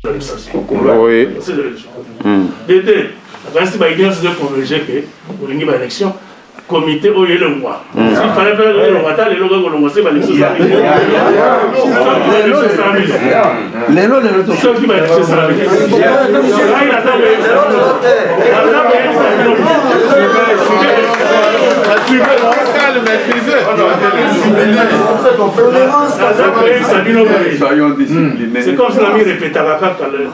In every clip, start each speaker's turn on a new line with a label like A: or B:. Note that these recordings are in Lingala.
A: Oui.
B: Dédé, si il y a des convergés que pour l'élection, comité au lieu de moi. S'il fallait faire le roi, les logos vont lancer l'élection. Ceux qui vont élection ça. C'est comme si l'ami répétait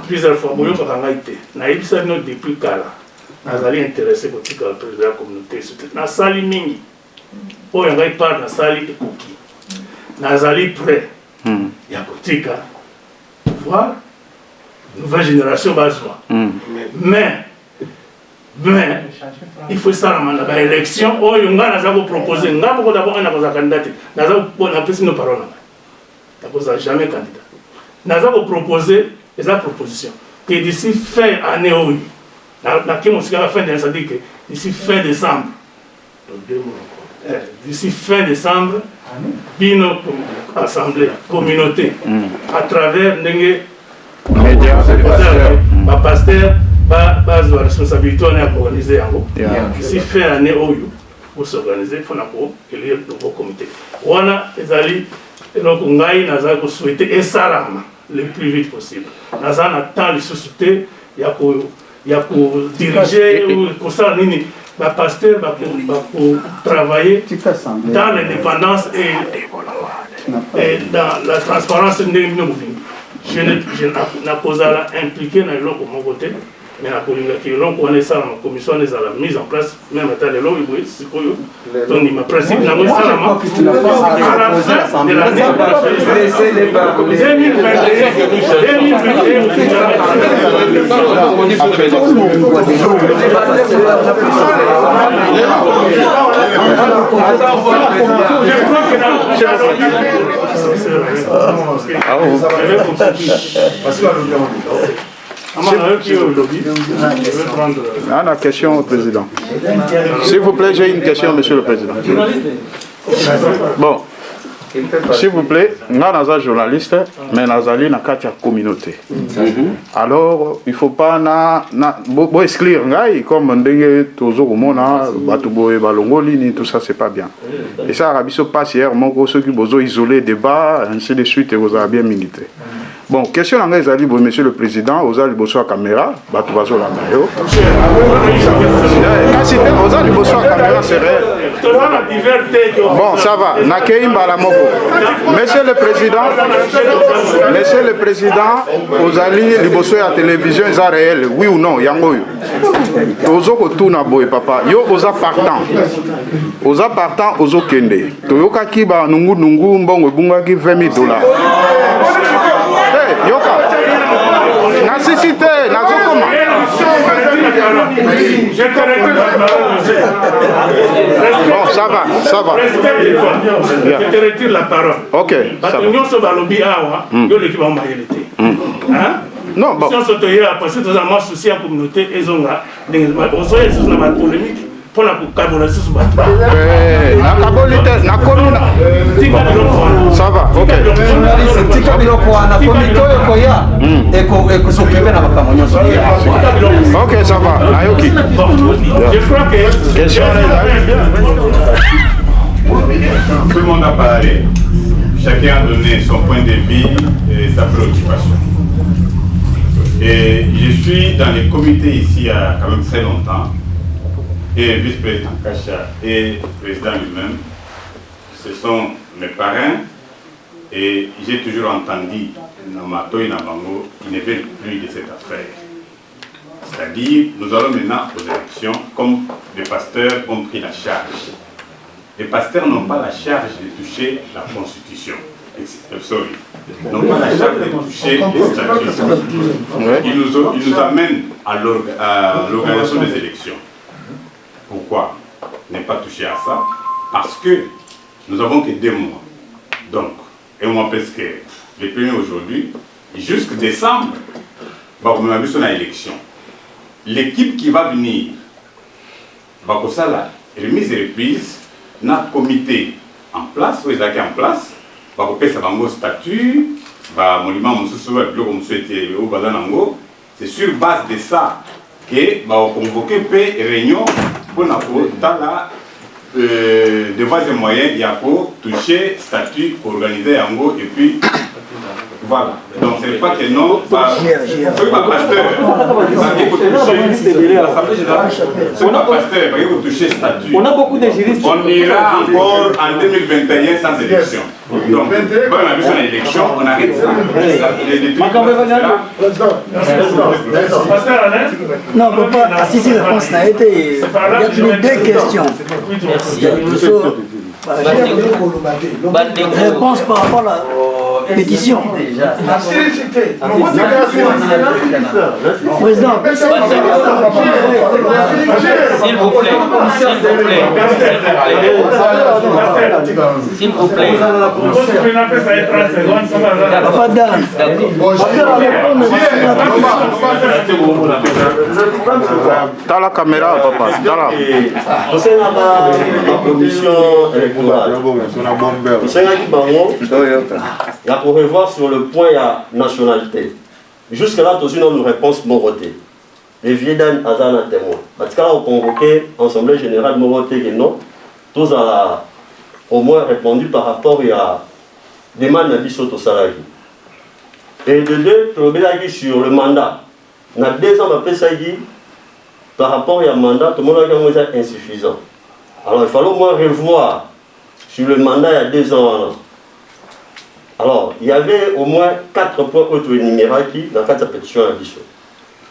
B: plusieurs fois. Depuis Kala, Nazali intéressé pour le président de la communauté. Nazali Mingi, pour un part Nazali et Kouki. Nazali prêt. Il y a Kotika pour voir nouvelle génération besoin. Mais il faut ça dans l'élection. Oh, il y a un proposé. Il y a un candidat. Il y a un parole. Il n'y a jamais candidat. Il y a un proposé, il y a une proposition. Et d'ici fin année, d'ici fin décembre, Bino Assemblée, communauté, à travers les médias, pasteur, la responsabilité on est organisée en haut. D'ici fin année, pour s'organiser, il faut élire le nouveau comité. On a des alliés, donc on a souhaité et ça le plus vite possible. On a tant de sociétés, il y a pour diriger ou pour ça, le pasteur va pour travailler dans l'indépendance et dans la transparence. Je n'ai pas impliqué dans le mon côté. Mais la commission de la mise en place, même à la loi, donc il m'a principe à la fin de l'année 2021.
A: La question au président. S'il vous plaît, j'ai une question, monsieur le président. Bon, s'il vous plaît, nous sommes un journaliste, mais nous sommes dans la communauté. Alors, il ne faut pas exclure, comme tout ça, c'est pas bien. Et ça, Arabiso passe hier, ceux qui ont isolé le débat, ainsi de suite, et vous avez bien milité. Bon, question à monsieur le président, vous avez la caméra, vous avez la caméra. Vous avez la caméra, c'est réel. Bon, ça va. Monsieur le président, vous avez la télévision, c'est réel, oui ou non, yango. Vous avez tout na boy papa. Yo vous avez partant. Vous avez partant, vous avez kende. Toyoka kiba nungu mbongo bunga ki $20,000. Yoka, nécessité, nazokoma. Bon, ça va. Je te retire la parole. Ok. Non, bon. Si on s'autorise après, c'est totalement souci à la communauté et on a des polémiques. Pour la collaboration sur la ça va, ok. Ok, ça va. Je crois que tout le monde a parlé. Chacun a donné son point de vue et sa préoccupation. Et je suis dans les comités ici il y a quand même très longtemps. Et le vice-président Kacha et le président lui-même, ce sont mes parrains et j'ai toujours entendu Namato et Namango, ils ne veulent plus de cette affaire. C'est-à-dire, nous allons maintenant aux élections comme les pasteurs ont pris la charge. Les pasteurs n'ont pas la charge de toucher la Constitution. Ils n'ont pas la charge de toucher les statuts. Ils nous amènent à l'organisation des élections. Pourquoi ne pas toucher à ça? Parce que nous avons que 2 mois. Donc, un mois presque, le premier aujourd'hui, jusqu'en décembre, on a vu son élection. L'équipe qui va venir, ça la remise et reprise, n'a comité en place, ou ils ont en place, ça va statut, monument c'est sur base de ça que va convoquer paix et réunion pour la devant ces moyens il y a pour toucher statut organisé en gros et puis voilà. Donc c'est pas que non, pasteur,
C: on a beaucoup de juristes.
A: On ira encore en 2021 sans élection. Donc, quand on a besoin d'élection, on arrête ça.
D: Non, papa, si la réponse n'a été, il y a deux questions. Réponse par rapport à la pétition. Président,
C: s'il vous plaît, s'il vous plaît.
D: Papa Dan.
E: Dans la caméra, papa. Dans la
F: commission électorale. Il y a pour revoir sur le point il y a nationalité. Jusque-là, tous une autre réponse Moroté. Les vieux d'Anne Azana témoin. Parce qu'on a convoqué l'Assemblée générale Moroté que non, tous a au moins répondu par rapport à demande d'habitude au salarié. Et de deux, sur le mandat. On a 2 ans après ça, par rapport à un mandat, tout le monde a insuffisant. Alors il fallait au moins revoir sur le mandat il y a 2 ans. Alors, il y avait au moins 4 points auto-énumérés qui, dans la pétition à Bissot.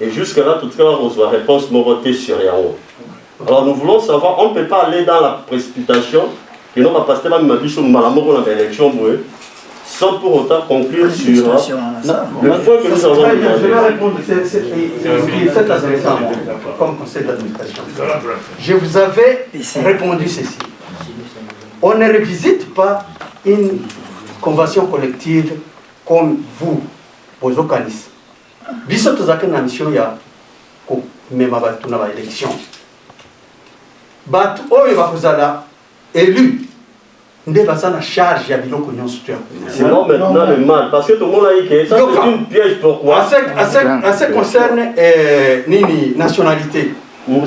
F: Et jusque-là, tout cas, on reçoit réponse morotée sur Yao. Alors, nous voulons savoir, on ne peut pas aller dans la précipitation, que nous, on va passer même à Bissot, Malamoko, dans l'élection, sans pour autant conclure sur le point que nous avons demandé.
G: Je vais répondre, c'est intéressant comme conseil d'administration. Je vous avais répondu ceci. On ne revisite pas une convention collective comme vous, aux organismes. Bissot tozaka na mission ya ko mema batu na élection. Batu oyo bakozala élu nde basana charge ya biloko nyonso tu.
F: Sinon maintenant le mal parce que tout le monde a dit que ça c'est une piège pourquoi
G: à ce concerne nini nationalité. Yo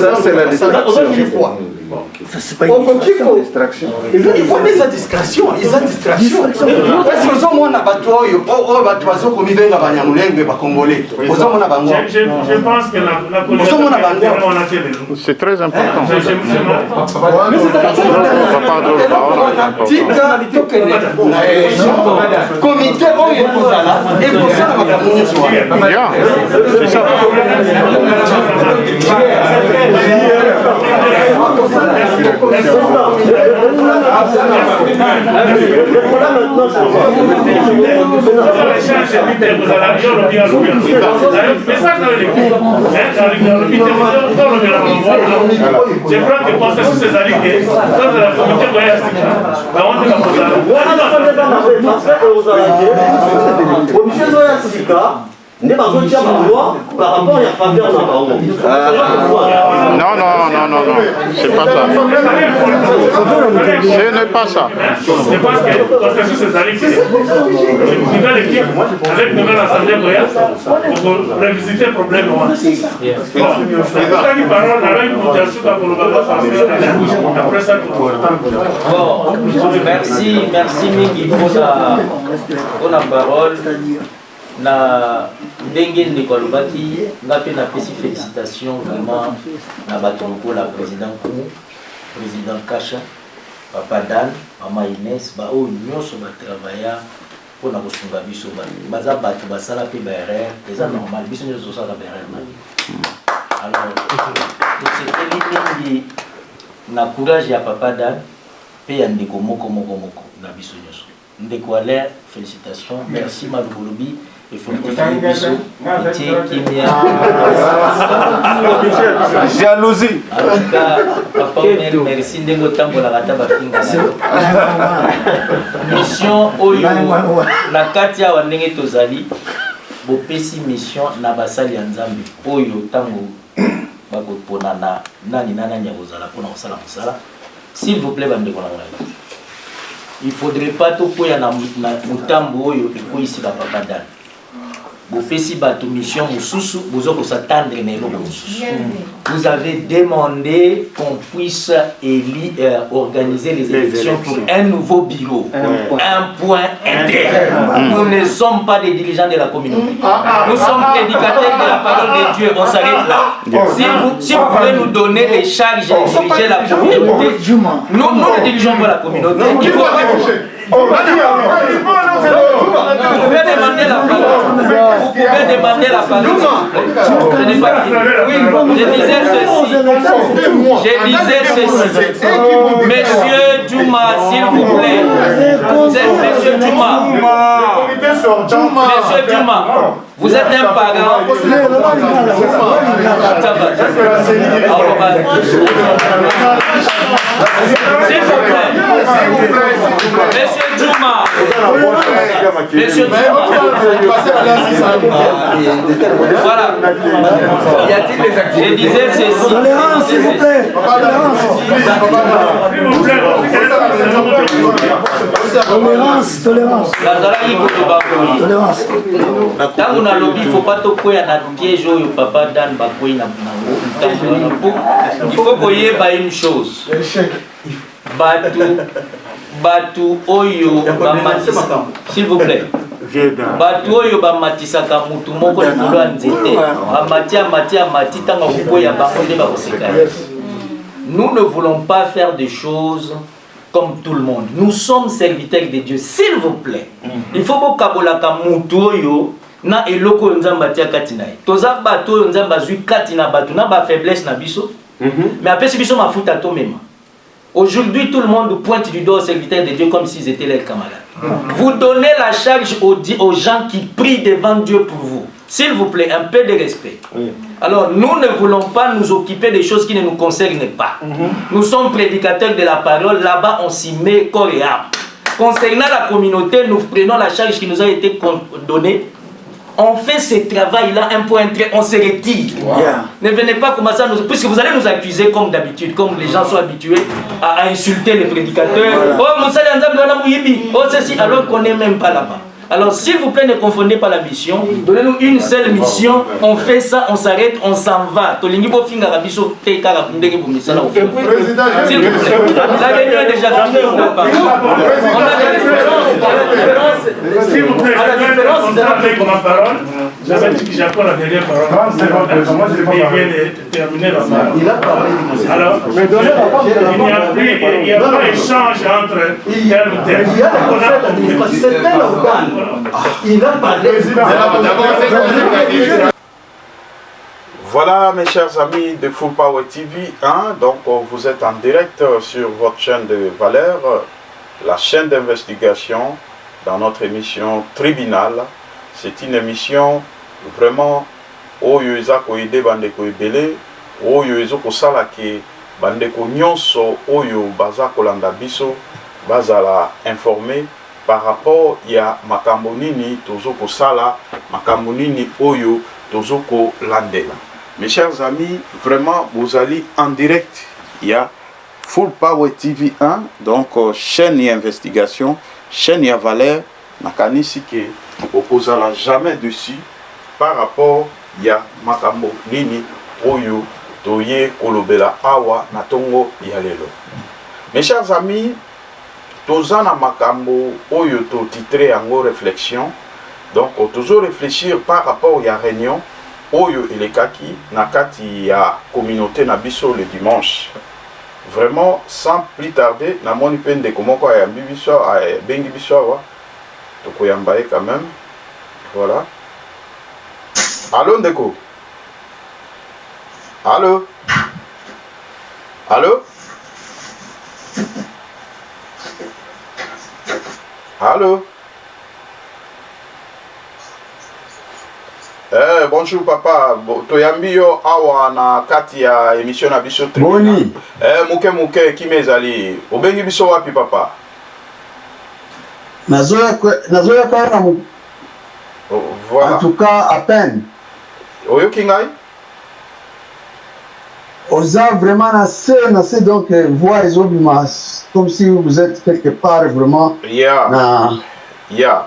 E: ça c'est la distraction.
G: Il faut des distractions, Parce que nous avons un bateau, je
B: pense que
E: c'est très important.
G: Comité,
E: c'est ça.
F: n'est pas un loi par rapport à la faveur de
E: non, c'est pas ça. Ce n'est pas ça.
B: Je pense que c'est ces années qui nouvelle équipe avec une nouvelle assemblée pour revisiter le problème.
C: Merci Mingi pour la parole. Na ndenge ndeko alobaki nga pe na pesi félicitations vraiment na bato lokola la président Kou, président Kasha, papa Dan, mama Inès, ba o nyonso ba travailler pour na kosunga biso baza bato basala pe ba erreur, eza normal biso nyonso sala ba erreur. Alors c'était mingi na courage ya papa Dan pe ya ndeko moko na biso nyonso. Ndeko Alain, félicitations, merci Malugolobi. Il faut que
E: jalousie.
C: En tout cas, papa, merci de mission Oyo, la Katia Wandenge Tozali, Bopesi mission Nabasali Nzambi, Oyo Tango, Bagoponana, Nani Nana Nyabozala, pour nous sala. S'il vous plaît, Bande Konamona. il ne faudrait pas tout pour y aller mutambo et pour ici papa Dan. Vous faites votre mission, vous avez demandé qu'on puisse organiser les élections pour un nouveau bureau, un point interne. Nous ne sommes pas des dirigeants de la communauté. Nous sommes prédicateurs de la parole de Dieu. On s'arrête là. Si vous voulez nous donner les charges et diriger la communauté, nous ne dirigeons pas la communauté. Il faut vous pouvez demander la parole. Vous pouvez demander la parole. Je disais ceci. Monsieur Djouma, s'il vous plaît. Monsieur Djouma. Monsieur Djouma. Vous êtes un parent. S'il vous plaît. Monsieur Djouma. Monsieur Djouma. Voilà. Je disais ceci.
D: Tolérance, s'il vous plaît. Tolérance, tolérance. Tolérance.
C: Tant qu'on a lobby, il ne faut pas tout couper à notre piège au papa Dan Bakoui na il faut qu'on y ait une chose. Batu oyo bamatisa, s'il vous plaît. Batu oyo bamatisaka mutu moko likolo ya nzete. Amati tanga kukoya bango nde bakoseka. Nous ne voulons pas faire des choses comme tout le monde. Nous sommes serviteurs de Dieu, s'il vous plaît. Il faut que kabolaka mutu oyo na eloko nzamba tia katina. Toza bato oyo nzamba zui katina bato na ba faiblesse na biso. Mais après si biso mafuta to même. Aujourd'hui, tout le monde pointe du doigt aux serviteurs de Dieu comme s'ils étaient leurs camarades. Vous donnez la charge aux gens qui prient devant Dieu pour vous. S'il vous plaît, un peu de respect. Alors, nous ne voulons pas nous occuper des choses qui ne nous concernent pas. Nous sommes prédicateurs de la parole. Là-bas, on s'y met corps et âme. Concernant la communauté, nous prenons la charge qui nous a été donnée. On fait ce travail-là, un point très, on se retire. Ne venez pas commencer à nous... Puisque vous allez nous accuser comme d'habitude, comme les gens sont habitués à insulter les prédicateurs. Oh, ceci, alors qu'on n'est même pas là-bas. Alors, s'il vous plaît, ne confondez pas la mission. Donnez-nous une seule mission. On fait ça, on s'arrête, on s'en va. S'il vous plaît, la réunion est déjà finie. On a des différences.
B: S'il vous plaît, à la différence, vous avez ma parole. J'avais dit que j'ai encore la dernière parole. Moi, je viens de terminer la parole.
G: Il a parlé.
B: Alors, il n'y a pas d'échange entre tel ou tel.
G: Il y a c'est un organe. Il a parlé.
E: Voilà mes chers amis de Full Power TV, donc vous êtes en direct sur votre chaîne de valeur, la chaîne d'investigation dans notre émission Tribunal. C'est une émission vraiment oyo ezako ide bandeko ebele, oyo ezoko sala ke bandeko nyonso oyo baza kolanda biso bazala informé par rapport ya makambo nini tozoko sala, makambo nini oyo tozoko landela. Mes chers amis, vraiment vous allez en direct, il y a Full Power TV 1, donc chaîne et investigation, chaîne et valeur, nakanisi ke opposala jamais dessus par rapport ya makambo nini oyo toye kolobela awa na tongo ya lelo. Mes chers amis, tozana makambo oyo to titré yango réflexion, donc toujours réfléchir par rapport ya réunion oyo elekaki na kati ya communauté na biso le dimanche. Vraiment sans plus tarder, na moni pende komoko ya bibiso bengi biso awa tokoyambaye quand même. Voilà. Allô Ndeko? Allô? Allô? Allô? Bonjour papa, toyambi yo awa na kati ya émission na biso Boni. Muke kimezali. Obengi biso wapi papa?
H: Nazoya kwa na mu.
E: Voilà.
H: En tout cas à peine.
E: Oyo kingai?
H: osa vraiment assez donc voir les autres comme si vous êtes quelque part vraiment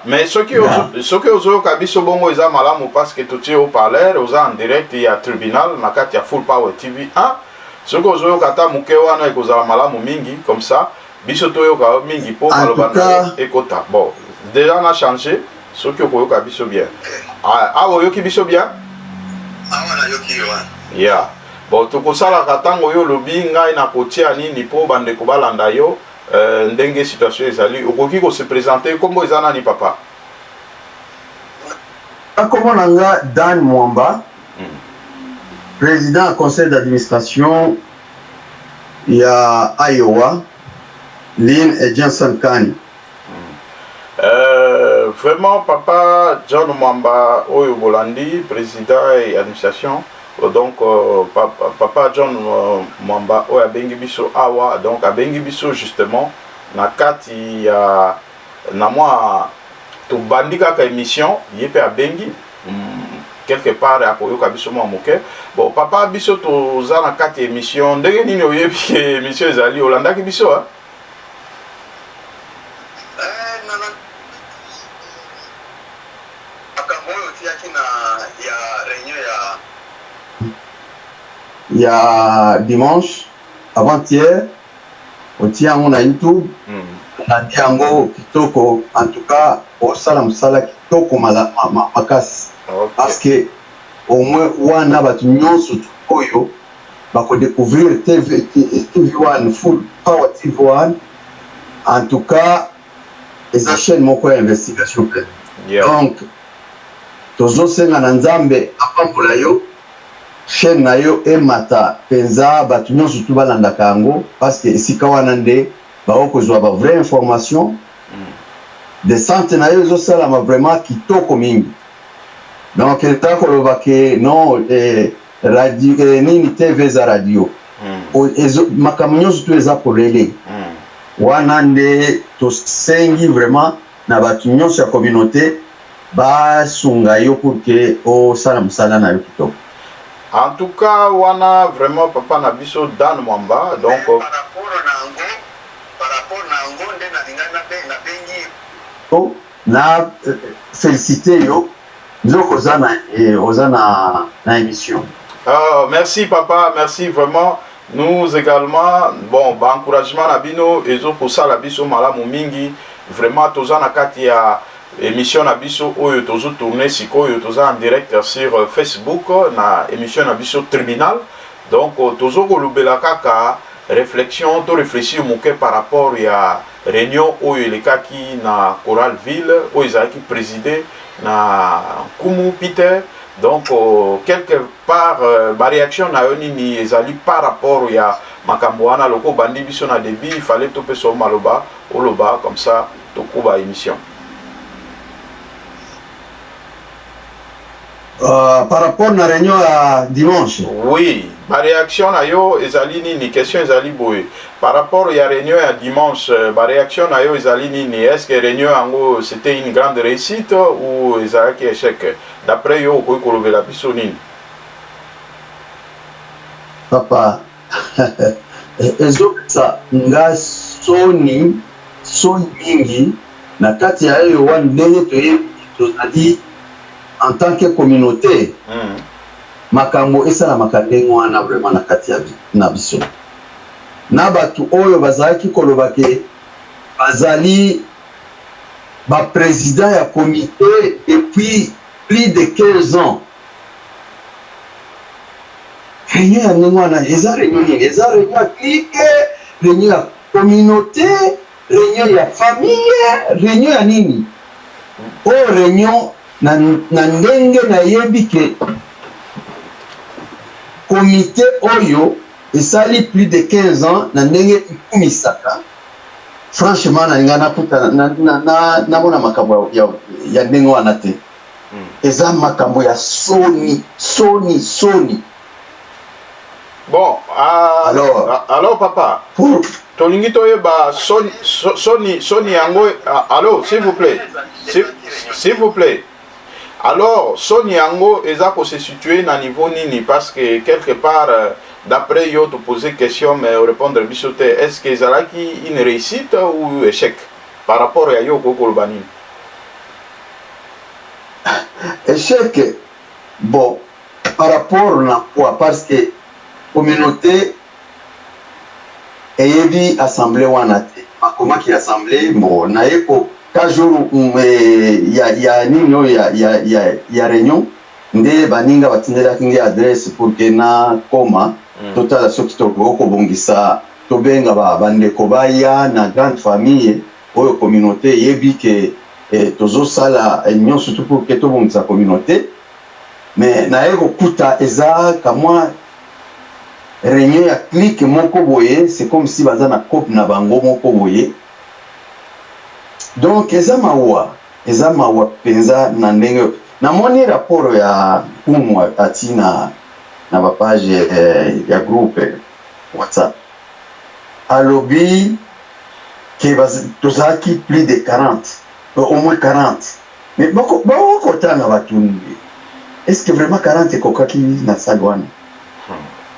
E: mais ce qui ozo kabiso bongo eza malamu parce que tout au parler oza en direct ya tribunal na kati ya Full Power TV 1 ce que ozo kata muke wana ekozala malamu mingi comme ça biso toyoka mingi po maloba na ekota bon déjà on a changé ce que okoyoka biso bien oyoki biso bien
I: awana yoki
E: ya bon tokosalaka ntango oyo olobi ngai nakotia nini mpo bandeko balanda yo ndenge situation ezali okoki kose présenter kombo eza nani papa
H: kombo na nga Dan Mwamba président conseil d'administration ya Iowa Lynn et Johnson County.
E: Vraiment papa John Mwamba oyo bolandi président et administration donc papa John Mwamba oyo abengi biso awa donc abengi biso justement na kati ya na mwa tobandi kaka émission ye pe abengi quelque part akoyoka biso mwa moke bon papa biso toza na kati émission ndenge nini oyebi ke émission ezali olandaki biso
H: il y a dimanche avant-hier au Tiango na YouTube na Tiango kitoko en tout cas au salam sala kitoko makasi parce que au moins wana batu nyonso oyo bako découvrir TV1 Full Power TV1 en tout cas les chaînes moko ya investigation donc tozo senga na nzambe apambola yo chaîne na yo emata penza batu nyonso tu balandaka yango parce que esika wana nde baokozwa ba vraie information descente na yo ezosalama vraiment kitoko mingi donc eta koloba ke non radio nini TV za radio makambo nyonso tu eza polele wana nde tosengi vraiment na batu nyonso ya communauté basunga yo pour que osala mosala na yo kitoko.
E: En tout cas, wana vraiment papa na biso Dan Mwamba donc
I: par rapport na ngo nde na lingana na bengi
H: na félicité yo nzoko ozana na émission.
E: Merci papa, merci vraiment. Nous également bon ba encouragement na bino ezo kosala biso malamu mingi vraiment toza na kati ya émission na biso oyo tozo tourner sikoyo toza en direct sur Facebook na émission na biso tribunal donc tozo kolobela kaka réflexion to réfléchir moke par rapport ya réunion oyo elekaki na Coralville oyo ezalaki présidé na Kumu Peter donc quelque part ba réaction na yo nini ezali par rapport ya makambo wana loko bandi biso na début il fallait to peso maloba oloba comme ça tokuba émission.
H: Par rapport à la réunion à dimanche.
E: Oui, ma réaction à yo ezali nini question ezali boye. Par rapport à la réunion à dimanche, ma réaction à yo ezali nini est-ce que la réunion ango c'était une grande réussite ou ezalaki échec? D'après yo ko kolobela biso nini?
H: Papa. Ezo ça nga soni mingi na kati ya yo wan ndenge toyedi en tant que communauté makambo esala makandenge wana vraiment na kati ya na biso na batu oyo bazalaki koloba ke bazali ba président ya comité depuis plus de 15 ans réunion ya ndenge wana eza réunion ya clique réunion ya communauté réunion ya famille réunion ya nini réunion na ndenge na yebi ke comité oyo esali plus de 15 ans na ndenge ikumisaka franchement na ngana puta na mona makambo ya ndenge wana te eza makambo ya soni.
E: Bon alors papa tolingi toyeba soni yango allô s'il vous plaît alors Sony Yango eza ko se situer na niveau nini parce que quelque part d'après yo te poser question mais répondre bisote est-ce que ezalaki une réussite ou échec par rapport à yo kokolobani?
H: Échec, bon, par rapport à quoi? Parce que communauté et assemblée wanate, comment qui assemblée, bon, naeko, quand jour il y a réunion, nde baninga batindela kingi adresse pour que na koma total soki to ko bongisa to benga ba bande ko baya na grande famille oyo communauté yebi que tozo sala union surtout pour que to bongisa communauté mais na eko kuta eza kamwa réunion ya clique moko boye c'est comme si baza na coupe na bango moko boye donc eza mawa penza na ndenge na moni rapport ya kumwa ati na ba page ya groupe WhatsApp alobi que tozaki plus de 40 au moins 40 mais bako tanga batu est-ce que vraiment 40 kokaki na sagwana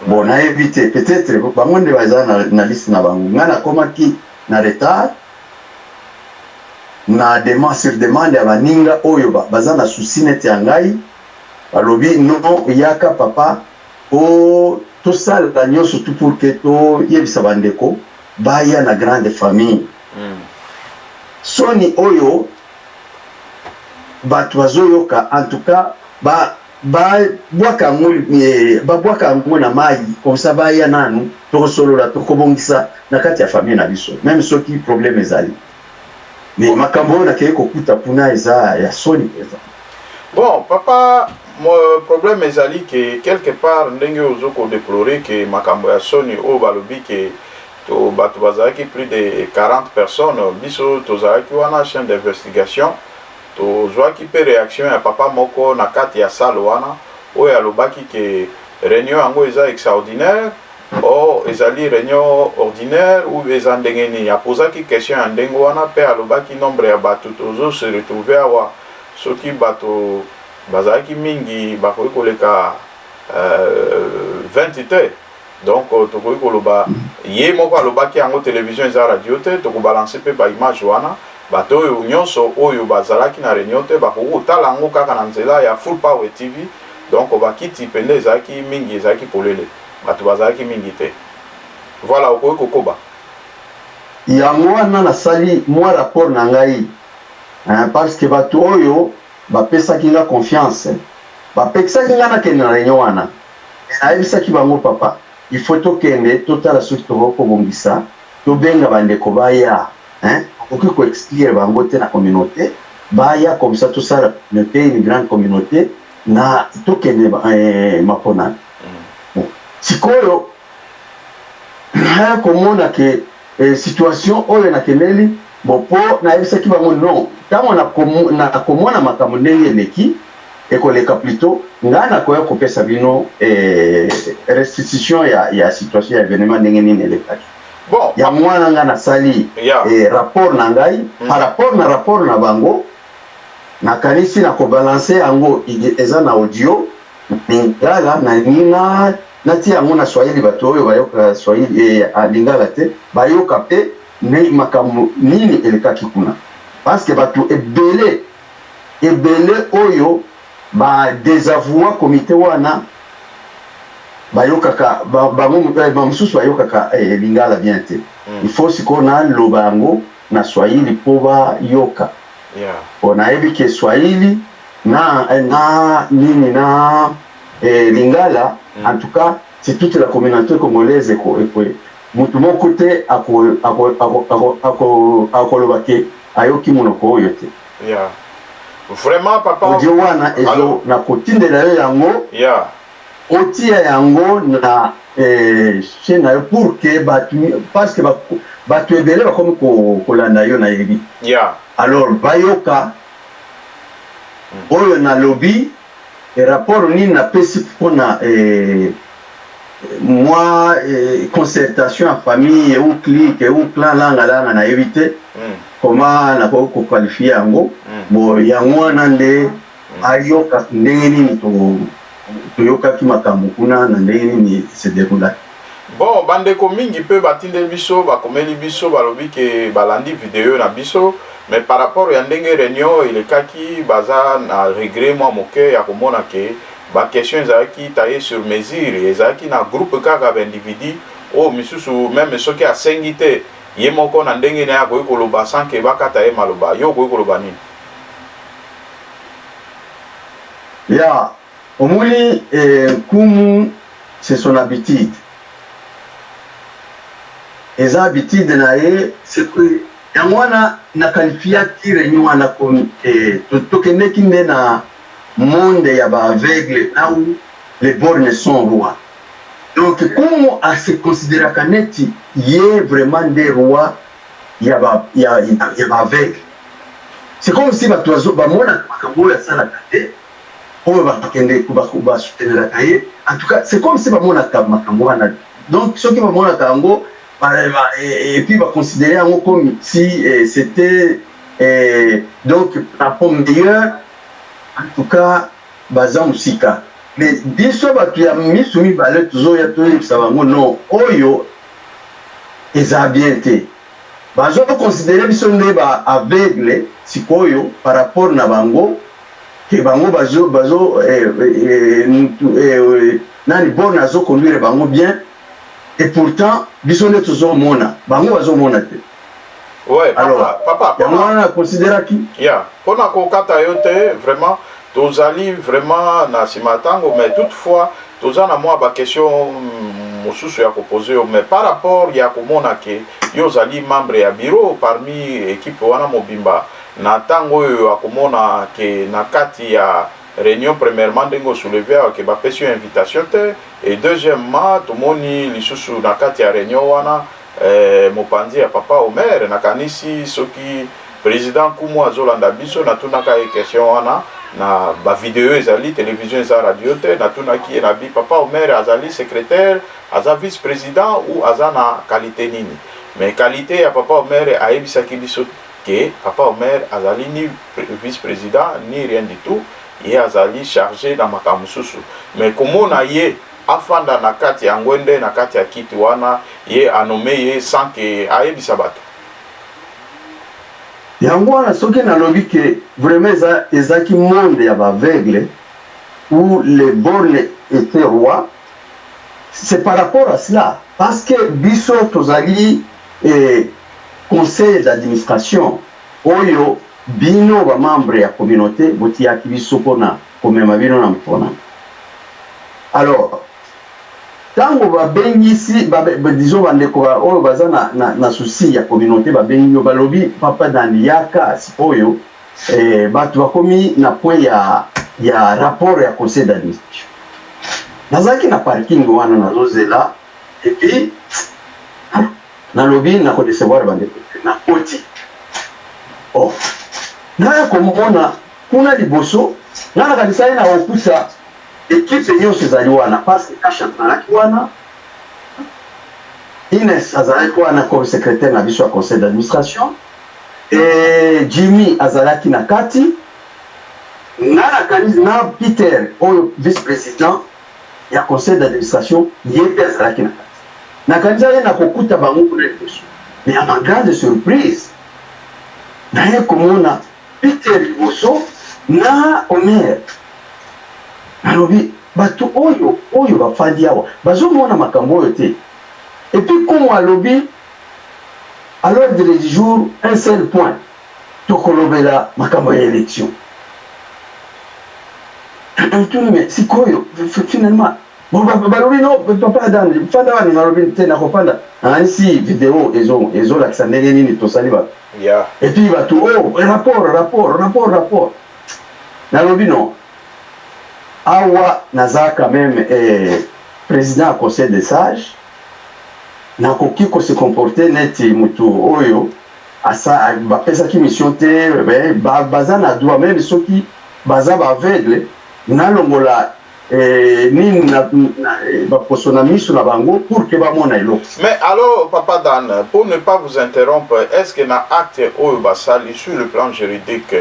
H: bon na éviter peut-être bango nde baza na liste na bango ngana komaki na retard na demande sur demande ya baninga oyo baza na souci neti ya ngai balobi non yaka papa o tosala nyonso tout pour que toyebisa bandeko baya na grande famille soni oyo bato bazoyoka en tout cas babwaka yango na mai comme ça baya nanu tokosolola tokobongisa na kati ya famille na biso même soki problème ezali mais makambo na keko kuta puna eza ya soni pesa.
E: Bon papa, mon problème ezali que quelque part ndenge ozoko déplorer que makambo ya soni o balobi que to bato bazaki plus de 40 personnes biso tozalaki wana chaîne d'investigation to zwaki pe réaction ya papa moko na kati ya salle wana oyo alobaki que réunion yango eza extraordinaire o ezali réunion ordinaire ou eza ndenge nini apozaki question ya ndenge wana pe alobaki nombre ya bato tozo se retrouver awa soki bato bazalaki mingi bakoki koleka 20 te donc tokoki koloba ye moko alobaki yango télévision eza radio te tokobalanse pe baimage wana bato oyo nyonso oyo bazalaki na réunion te bakoki kotala yango kaka na nzela ya Full Power TV donc bakiti pende ezalaki mingi ezalaki polele bato bazalaki mingi te voilà okoki kokoba
H: yango wana nasali mwa rapport na ngai parce que bato oyo bapesaki nga confiance bapekisaki nga nakende na réunion wana nayebisaki bango papa il faut tokende totala soki tokobongisa tobenga bandeko baya okoki koexpliquer bango te na communauté baya comme ça tosala une grande communauté na tokende maponana sikoyo naya komona ke situation oyo nakendeli bon po nayebisaki bango non ntango nakomona makambo ndenge eleki ekoleka plutôt ngai nakoya kopesa bino restitution ya situation ya événement ndenge nini elekaki ya mwana ngai nasali rapport na ngai par rapport na rapport na bango nakanisi nakobalanse yango eza na audio lingala na nina nati yango na Swahili bato oyo bayoka Swahili lingala te bayoka pe ne makambo nini elekaki kuna parce que bato ebele oyo ba désavouer comité wana bayokaka bamususu bayokaka lingala bien te il faut sikona lobango na Swahili po bayoka on a évi que Swahili na nini na lingala en tout cas c'est toute la communauté congolaise mutu moko te akolobake ayoki monoko oyo te
E: vraiment papa
H: audio wana ezo na kotindela yo yango otia yango na chaîne na yo pour que parce que bato ebele bakomi kolanda yo na yebi alors bayoka oyo na lobby rapport nini napesi mpona moi concertation en famille ou clique ou clan langa na yebi te comment nakoki koqualifie yango bon yango wana nde ayoka ndenge nini toyokaki makambo kuna na ndenge nini se déroula.
E: Bon, bandeko mingi pe batindeli biso bakomeli biso balobi ke balandi vidéo na biso, mais par rapport ya ndenge réunion elekaki baza na regret mwa moke ya komona ke ba question ezalaki taillé sur mesure, ezalaki na groupe kaka ba individu o misusu même soki asengi te ye moko na ndenge na yakoki koloba sans ke bakata ye maloba, yo okoki koloba nini?
H: Ya omoni kumu c'est son habitude. Eza habitude na ye c'est que yango wana na qualifiaki réunion wana comme tokendeki nde na monde ya ba aveugle là où les bornes sont rois. Donc comment à se considérer kaneti yé vraiment des rois ya ba aveugle. C'est comme si ba toazo ba mona makambo ya sala kate on va kende kuba soutenir la cahier. En tout cas, c'est comme si ba mona makambo wana. Donc ceux qui ba mona kango et puis va considérer comme si c'était donc rapport meilleur. En tout cas, baza musika. Mais biso batu ya misumi balé toujours ya tout ça va non oyo eza bien te. Bazo considérer biso nde ba aveugle sikoyo par rapport na bango ke bango bazo nani bon nazo conduire bango bien et pourtant biso nde toujours mona bango bazo mona te.
E: Ouais,
H: alors
E: papa
H: on a considéré qui
E: on a kokata yote vraiment tozali vraiment na simatango, mais toutefois tozana moi ba question mosusu ya poser, mais par rapport ya komona ke yo zali membre ya bureau parmi équipe wana mobimba na tango yo akomona ke na kati ya réunion premièrement dengo soulever ke ba pesi invitation te, et deuxièmement tomoni lisusu na kati ya réunion wana mopanzi ya papa Omer na kanisi soki président Kumu azolanda biso na tunaka e question wana na ba vidéo ezali télévision eza radio te na tunaki na bi papa Omer azali secrétaire aza vice président ou aza na qualité nini, mais qualité ya papa Omer ayebisaki biso ke papa Omer azali ni vice président ni rien du tout, ye azali chargé na makambo susu, mais komona ye afanda na kati ya ngwende na kati ya kiti wana ye anome ye sans ke ayebisa bato.
H: Yango wana soki nalobi ke vraiment ezaki monde ya ba aveugle où les bornes étaient rois, c'est par rapport à cela, parce que biso tozali conseil d'administration oyo bino ba membre ya communauté botiaki biso pona komema bino na mpona. Alors tango babengisi disons bandeko oyo baza na souci ya communauté babengi yo balobi papa Daniaka sikoyo bato bakomi na point ya rapport ya conseil d'administration. Nazaki na parking wana nazozela et puis nalobi na kodecevoir bandeko na koti. Oh naya komona kuna liboso nana kanisa na okusa équipe nyonso ezali wana parce que Kasha azalaki wana, Ines azalaki wana comme secrétaire na biso ya conseil d'administration, et Jimmy azalaki na kati na Peter oyo vice président ya conseil d'administration ye pe azalaki na kati na kanisa ye na kokuta bango kuna liboso. Mais à ma grande surprise naye komona Peter liboso na Omer. Alobi bato oyo bafandi awa bazomona makambo oyo te. Et puis comme alobi à l'ordre du jour un seul point tokolobela makambo ya élection. Mais sikoyo finalement balobi no papa dandi fanda wani nalobi te na kopanda ansi vidéo ezo lakisa ndenge nini tosali bato. Et puis bato rapport nalobi non. Awa naza quand même président du conseil des sages na koki ko se comporter neti mutu oyo asa bapesa ki mission te baza na droit même soki baza ba aveugle na longola ni na baposona miso na bango pour que ba mona elo.
E: Mais alors papa Dan, pour ne pas vous interrompre, est-ce que na acte oyo basali sur le plan juridique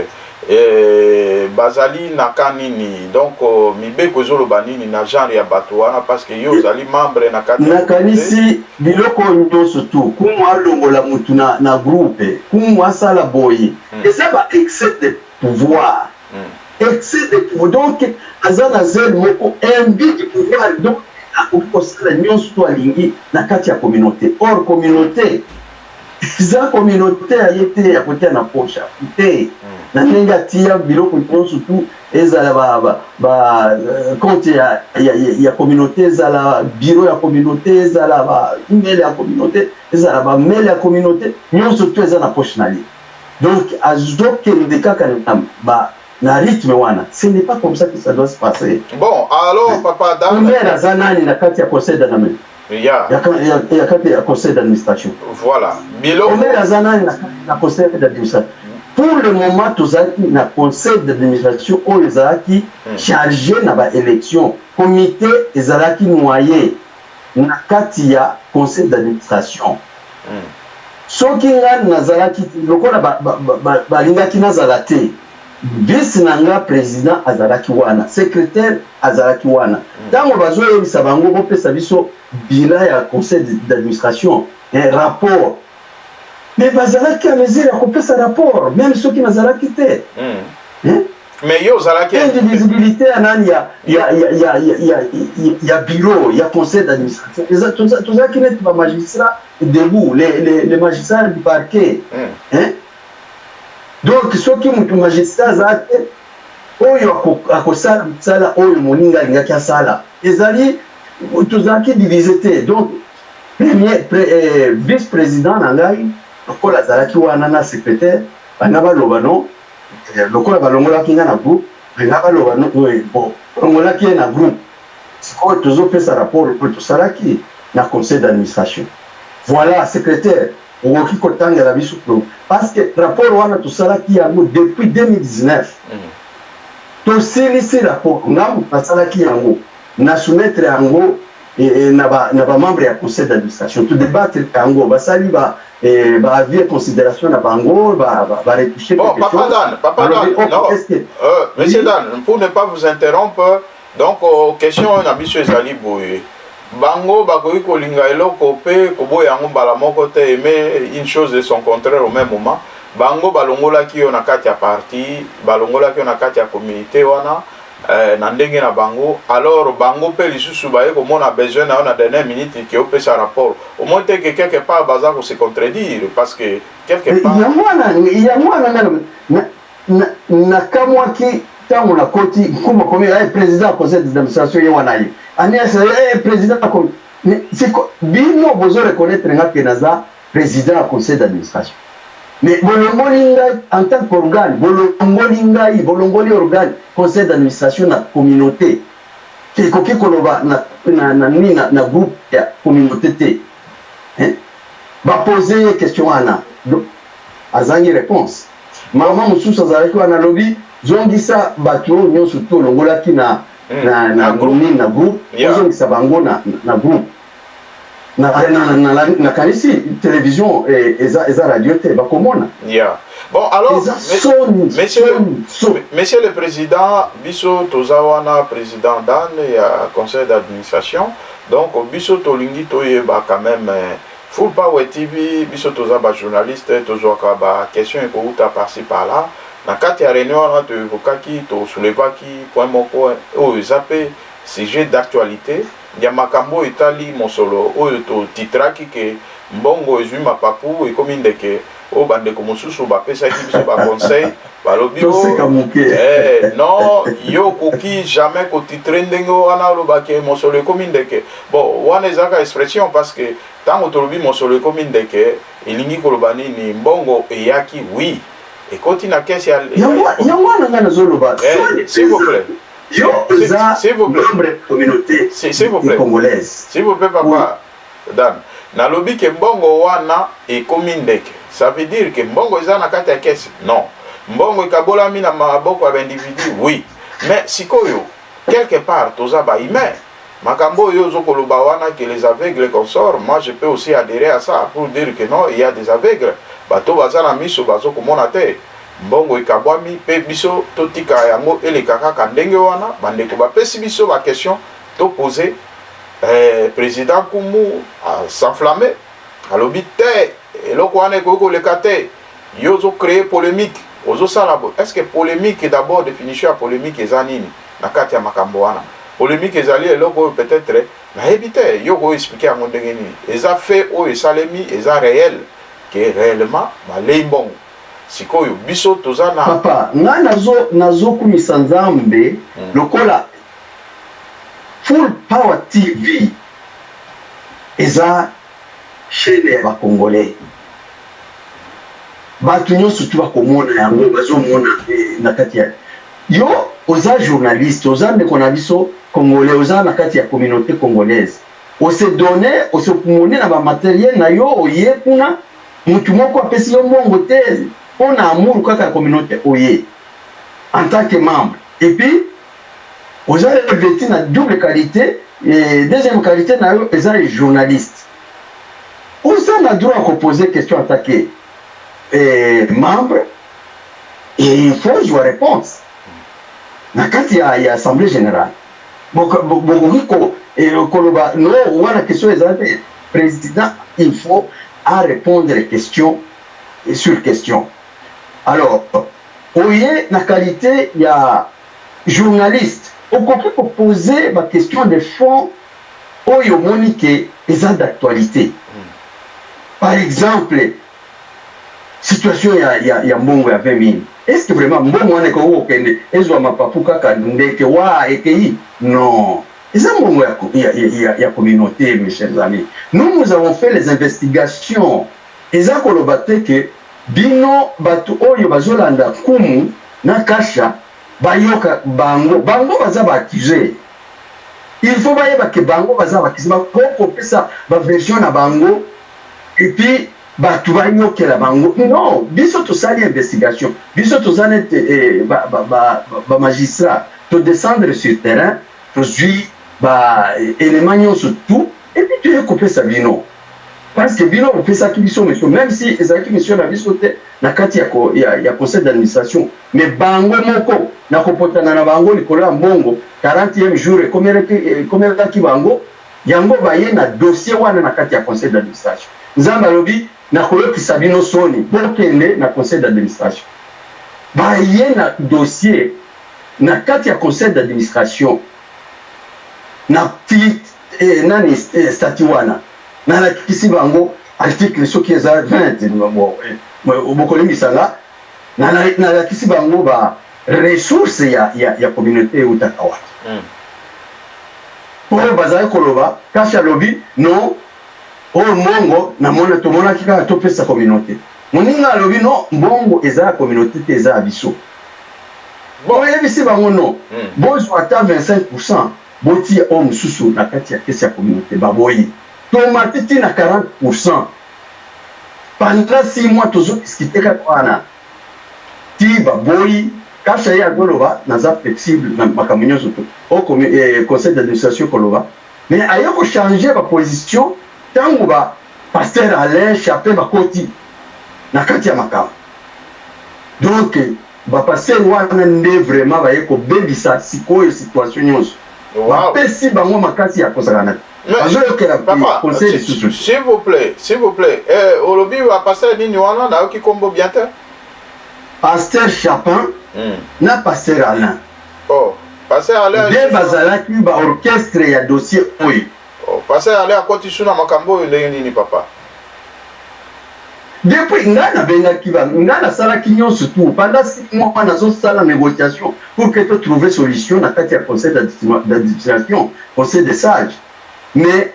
E: bazali nakanini donc mibeko ezoloba nini na genre ya bato wana parce que yo ozali membre na kati
H: nakanisi biloko nyonso tu kumu alongola mutu na groupe kumu asala boye eza ba excès de pouvoir excès de pouvoir donc aza na zel moko imbi du pouvoir donc akoki kosala nyonso to alingi na kati ya communauté or communauté eza communauté aye te ya kotia na poche te na ndenge atia biloko nyonso tu ezala compte ya communauté ezala bureau ya communauté ezala ba email ya communauté ezala ba mail ya communauté nyonso tu eza na poche na ye donc azokende kaka na rythme wana. Ce n'est pas comme ça que ça doit se passer.
E: Bon, alors Papa Dan,
H: combien azanani na kati ya conseil d'administration? Il y a kati ya conseil d'administration.
E: Voilà.
H: Combien azanani na conseil d'administration? Pour le moment, tous na conseil d'administration où les qui chargé na ba élection, comité ezalaki noyé na kati ya conseil d'administration. Soki nga nazalaki lokola balingaki nazala te, vice nanga président azalaki wana, secrétaire azalaki wana. Tango bazoyebisa bango bopesa biso bilan ya conseil d'administration, un rapport. Mais bazalaki à mesure ya kopesa rapport, même soki nazalaki te.
E: Mais yo zalaki
H: indivisibilité anani ya bureau, ya conseil d'administration. Tout ça qui n'est pas magistrat debout, les magistrats du parquet. Donc ceux qui mutu magistrat zate oyo akosala sala oyo moninga lingaki asala. Ezali tozaki divisé. Donc premier vice-président nangai lokola azalaki wana na secrétaire bana baloba no lokola balongolaki nga na groupe bana baloba no bon balongolaki na groupe sikoyo tozopesa rapport po tosalaki na conseil d'administration. Voilà secrétaire okoki kotangela biso parce que rapport wana tosalaki yango depuis 2019 tosilisi rapport ngamu nasalaki yango na soumettre yango na ba membre ya conseil d'administration to débattre yango basali ba avis considération na bango ba retoucher
E: quelque chose. Papa Dan, non, monsieur Dan, pour ne pas vous interrompre, donc question na biso ezali boye bango bakoki kolinga eloko pe koboya yango mbala moko te, mais une chose de son contraire au même moment bango balongolaki yo na kati ya parti, balongolaki yo na kati ya communauté wana na ndenge na bango, alors bango pe lisusu baye komona besoin na yo na dernière minute ki opesa rapport au moins te que quelque part baza ko se contredire parce que quelque part
H: ya mwana na kamwaki tango na koti kuma komi président conseil d'administration ye wana ye anesa président comme c'est bino bozo reconnaître nga que naza président conseil d'administration. Mais bolongoli ngai en tant qu'organe, bolongoli organe conseil d'administration na communauté qui koki koloba na groupe ya communauté te ba poser question ana azangi réponse mama mususu azalaki wana lobi zongisa bato nyonso to longolaki na groupe zongisa bango na groupe na kanisi télévision eza radio te bakomona.
E: Bon alors monsieur le président biso tozawana président Dan ya conseil d'administration donc biso tolingi toyeba quand même Full Power TV biso toza ba journaliste tozwaka ba question ekouta par-ci par-là na kati ya réunion wana toevokaki tosoulevaki point moko oyo eza pe sujet d'actualité ya makambo etali mosolo oyo totitraki ke mbongo ezwi mapapu ekomi ndeke oyo bandeko mosusu bapesaki biso baconseil balobi non yo koki jamais kotitre ndenge wana olobaki mosolo ekomi ndeke bon wana ezalaka expression parce que ntango tolobi mosolo ekomi ndeke elingi koloba nini mbongo eyaki oui ekoti na kesi ya
H: yango wana nga nazoloba
E: s'il vous plaît. S'il vous plaît, s'il vous plaît, s'il vous plaît, papa Dan, na lobi ke mbongo wana ekomi ndeke, ça veut dire que mbongo eza na kati ya kesi, non. Mbongo ekabolami na maboko ya individu, oui. Mais sikoyo, quelque part, toza ba humain. Makambo yo zokoloba wana que les aveugles consortent, moi je peux aussi adhérer à ça pour dire que non, il y a des aveugles. Bato baza na miso bazo komona te. mbongo ekabwami pe biso totika yango elekaka ka ndenge wana bandeko bapesi biso ba question to poser président Kumu s'enflammer alobi te eloko wana ko leka te yozo créer polémique ozo sala bo est-ce que polémique d'abord définition ya polémique ezanini na kati ya makambo wana polémique ezali eloko peut-être na ebite yoko expliquer yango ndenge nini eza fait o esalemi eza réel que réellement balei mbongo sikoyo biso tozana
H: papa nga nazo kumisa nzambe lokola Full Power TV eza chaîne ya bakongolais bato nyonso tu bakomona yango bazomona na kati ya yo oza journaliste oza ndeko na biso congolais oza na kati ya communauté congolaise ose donne ose kumone na bamateriel na yo oye kuna mutu moko apesi yo mbongo te mpona amour kaka ya communauté oye en tant que membre et puis oza revêti na double qualité et deuxième qualité na yo eza journaliste oza na droit à poser question en tant que membre et il faut jouer réponse na kati ya assemblée générale bokoko koloba no wana question ezali président il faut à répondre question sur question alors oye na qualité ya journaliste okoki poser ba question de fond oyo monique eza d'actualité par exemple situation ya mbongo ya 20 000 est-ce que vraiment mbongo wana ko okende ezwa mapapu kaka ndeke wa ekei non eza mbongo ya communauté mes chers amis nous avons fait les investigations eza koloba te que bino bato oyo bazolanda Kumu na Kasha bayoka bango baza ba accusé il faut bayeba que bango baza ba accusé ba kopesa ba version na bango et puis bato bayokela bango non biso tosali investigation biso tozana ba magistrat to descendre sur terrain tozwi ba élément nyonso tout et puis tu kopesa bino parce que bino opesaki biso monsieur même si ezalaki monsieur na biso te na kati ya conseil d'administration mais bango moko na kopotana na bango likolo ya mbongo 40e jour ekomelaki bango yango baye na dossier wana na kati ya conseil d'administration nzambe alobi na koyokisa bino soni bokende na conseil d'administration baye na dossier na kati ya conseil d'administration na nani statut wana na lakisi bango article soki eza 20 bokolingisa nga na lakisi bango ba ressource ya communauté eutaka wana oyo bazali koloba Kasha lobi non oyo mbongo namona tomonaki kaka topesa communauté moninga alobi non mbongo eza ya communauté te eza ya biso oyebisi bango non bozwa ata 25% botia oyo mosusu na kati ya kesi ya communauté baboyi tomati ti na 40% pendant 6 mois tozodiskite kaka wana ti baboyi Kasha ye akoloba naza flexible na makambo nyonso to au conseil d'administration koloba mais aye kochange baposition ntango pasteur Alain Chapin bakoti na kati ya makambo donc bapasteur wana nde vraiment baye kobebisa sikoyo situation nyonso bapesi bango makasi ya kosakana conseil
E: s'il vous plaît olobi bapasteur nini wana nayoki kombo bien te
H: pasteur Chapin na pasteur Alain
E: pasteur Alain
H: nde bazalaki baorchestre ya dossier oyo
E: pasteur Alain akoti suna makambo oyo ndenge nini papa
H: depuis nga nabengaki nga nasalaki nyonso tout pendant 6 mois nazosala négociation pour que trouver solution na kati ya conseil d'administration conseil des sages mais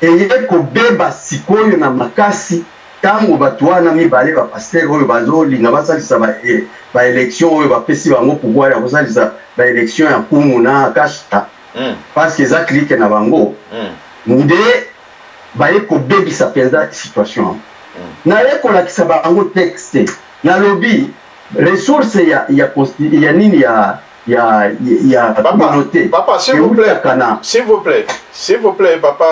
H: eye kobeba sikoyo na makasi ntango bato wana mibale bapaster oyo bazolinga basalisa baélection oyo bapesi bango pouvoir ya kosalisa baélection ya Kumu na Kasha parce que eza clique na bango nde baye kobebisa mpenza situation naye kolakisa bango texte nalobi ressource ya nini ya communauté
E: papa s'il vous plaît papa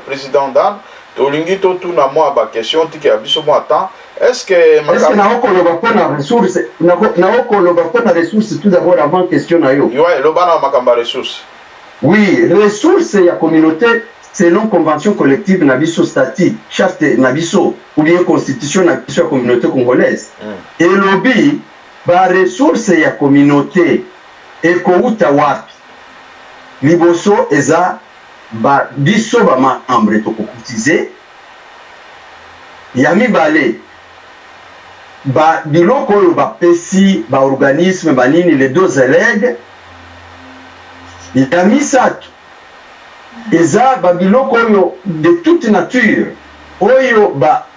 E: président Dan tolingi totuna mwa ba question tiki ya biso mwa temps Est-ce que
H: naokoloba mpona ressource naokoloba mpona ressource tout d'abord avant question na yo
E: loba na makambo ya ressource.
H: Oui, ressources ya communauté selon convention collective na biso statut charte na biso ou bien constitution na biso ya communauté congolaise. Et lobby ba ressources ya communauté ekouta wapi liboso eza ba biso ba membre to kokotiser ya mibale ba biloko oyo bapesi ba organisme banini les deux élèves ya misato eza ba biloko oyo de toute nature oyo ba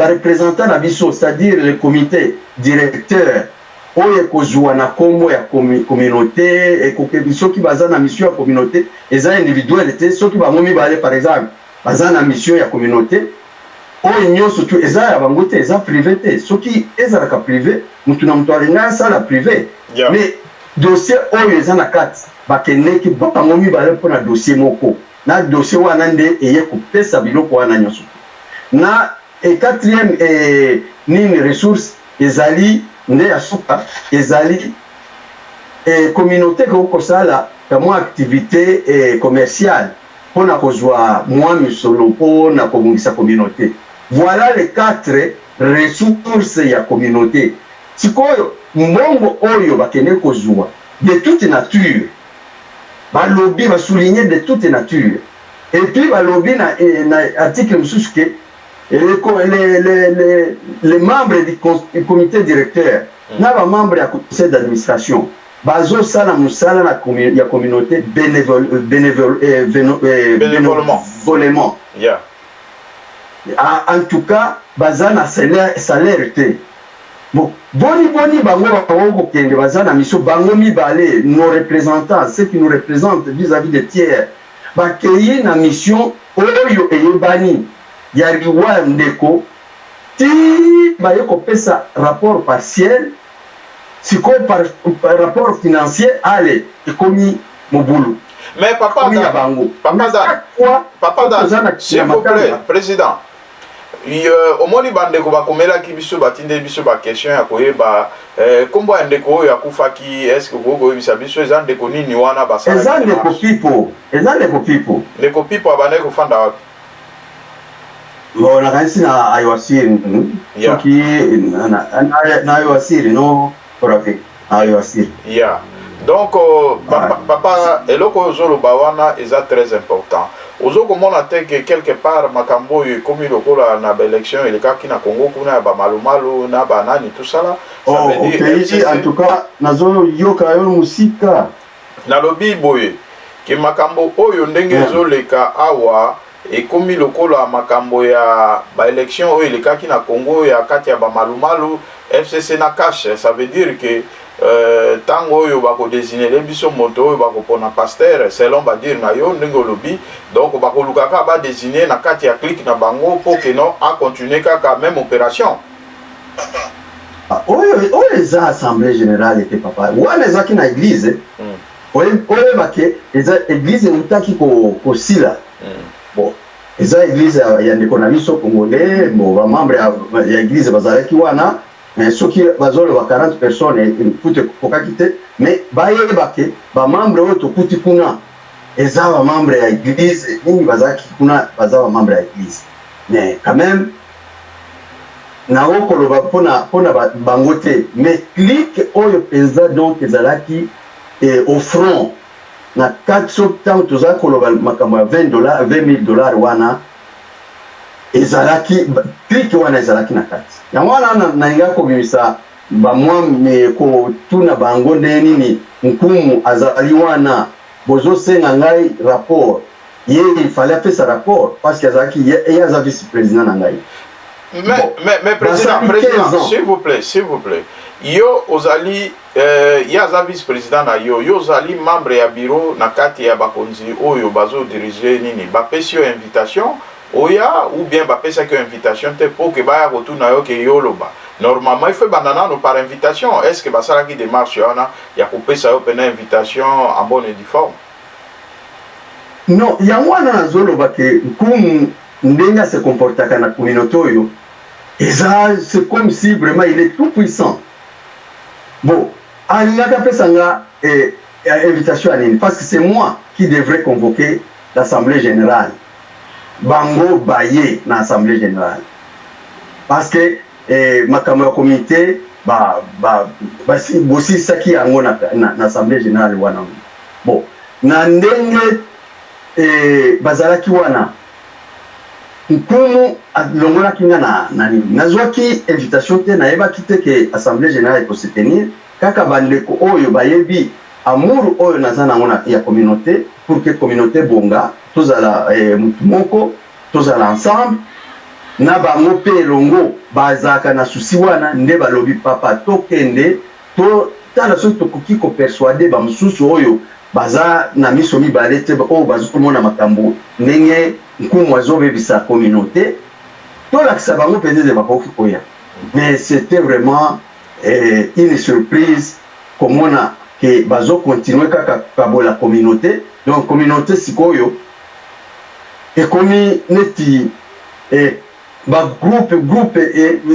H: représentant na biso, c'est-à-dire le comité directeur oyo kozwa na kombo ya communauté et soki baza na mission ya communauté eza individuel te, soki bango mibale par exemple baza na mission ya communauté oyo nyonso tu eza ya bango te, eza privé te. Soki ezalaka privé mutu na mutu alinga asala privé, mais dossier oyo eza na kati bakendeki bango mibale mpona dossier moko na dossier wana nde eye kopesa biloko wana nyonso. Na quatrième nini ressource ezali nde ya suka ezali communauté kokosala kama activité commerciale mpona kozwa mwa misolo mpona kobongisa communauté. Voilà les 4 ressources ya communauté. Sikoyo mbongo oyo bakende kozwa de toute nature, balobi basouligner de toute nature, et puis balobi na article mususu ke les membres du comité directeur na ba membre ya conseil d'administration bazo sala musala na ya communauté bénévolement.
E: Yeah.
H: En tout cas baza na salaire te. Bon, boni bango bango kende baza na mission bango mibale nos représentants, ceux qui nous représentent vis-à-vis des tiers bakeye na mission oyo eyebani ya riwa ndeko ti baye kopesa rapport partiel siko par rapport financier ale ekomi mobulu.
E: Mais papa Dan, s'il vous plaît, président, au moni bandeko bakomelaki biso batinde biso ba question ya koyeba kombo ya ndeko oyo akufaki, est-ce que koyebisa biso eza ndeko nini wana basala
H: eza ndeko pipo
E: abandaki kofanda wapi?
H: Bon, nakanisi na ayowasiri soki na ayowasiri no korafe ayowasiri.
E: Yeah. Donc papa eloko ozoloba wana eza très important. Ozokomona te que quelque part makambo oyo ekomi lokola na baélection elekaki na Congo kuna ya bamalumalu na banani tout ça là. Ça veut dire
H: en tout cas nazoyoka yo musika
E: nalobi boye ke makambo oyo ndenge ezoleka awa ekomi lokola makambo ya baélection oyo elekaki na Congo ya kati ya bamalumalu FCC na cache. Ça veut dire que tango oyo bako désigner biso moto oyo bako pona pasteur selon ba dire na yo ndenge lobi, donc bako lukaka ba désigner na kati ya clique na bango pour que non a continuer kaka même opération.
H: Oyo eza assemblée générale était papa wana ezaki na église oyo bake eza église utaki ko sila. Bon eza église ya ndeko na biso congolais, bon ba membre ya église bazalaki wana. Mais ceux qui bazolo 40 personnes écoute kokaki te, mais bayebake ba membre oto kuti kuna eza ba membre ya église nini bazaki kuna baza ba membre ya église. Mais quand même na okoloba pona bango te, mais clique oyo penza donc ezalaki au front na 4 temps toza koloba makambo ya $20 wana ezalaki clique wana ezalaki na kati. Ya wana na inga kobimisa ba mwa ko tuna bango nini nkumu azali wana bozo senga ngai rapport ye il fallait faire ce rapport parce que azaki ye aza vice président na ngai.
E: Mais président s'il vous plaît yo ozali yaza vice président na yo ozali membre ya bureau na kati ya bakonzi oyo bazo diriger nini bapesi yo invitation oya ou bien bapesa que invitation te pour que baya retourna yo ke yoloba. Normalement il faut banana no par invitation. Est-ce que basala ki démarche yana ya kopesa yo pena invitation en bonne et due forme?
H: Non, ya mwana nazoloba ke kumu ndenga se comportaka na communauté oyo Et ça, c'est comme si vraiment il est tout puissant. Bon, Alingaka Pesanga et invitation à Nini, parce que c'est moi qui devrais convoquer l'Assemblée générale. Bango Baye dans l'Assemblée générale. Parce que ma caméra comité, si aussi ça qui est en l'Assemblée générale. Bon, Nandenge Bazalaki Wana. Nkumu longola kinga na nini nazwaki invitation te na yeba kite ke assemblée générale ko se tenir kaka bandeko oyo bayebi amour oyo nazana ngona ya communauté pour que communauté bonga tozala mutu moko tozala ensemble na bango pe longo bazaka na susi wana nde balobi papa tokende to tala so tokoki ko persuader ba mususu oyo baza na miso mibale te o bazukomona makambo ndenge nkumu azobebisa communauté tolakisa bango peut-être bakoki koya mais c'était vraiment une surprise komona ke bazo continuer kaka kabola communauté donc communauté sikoyo ekomi neti ba groupe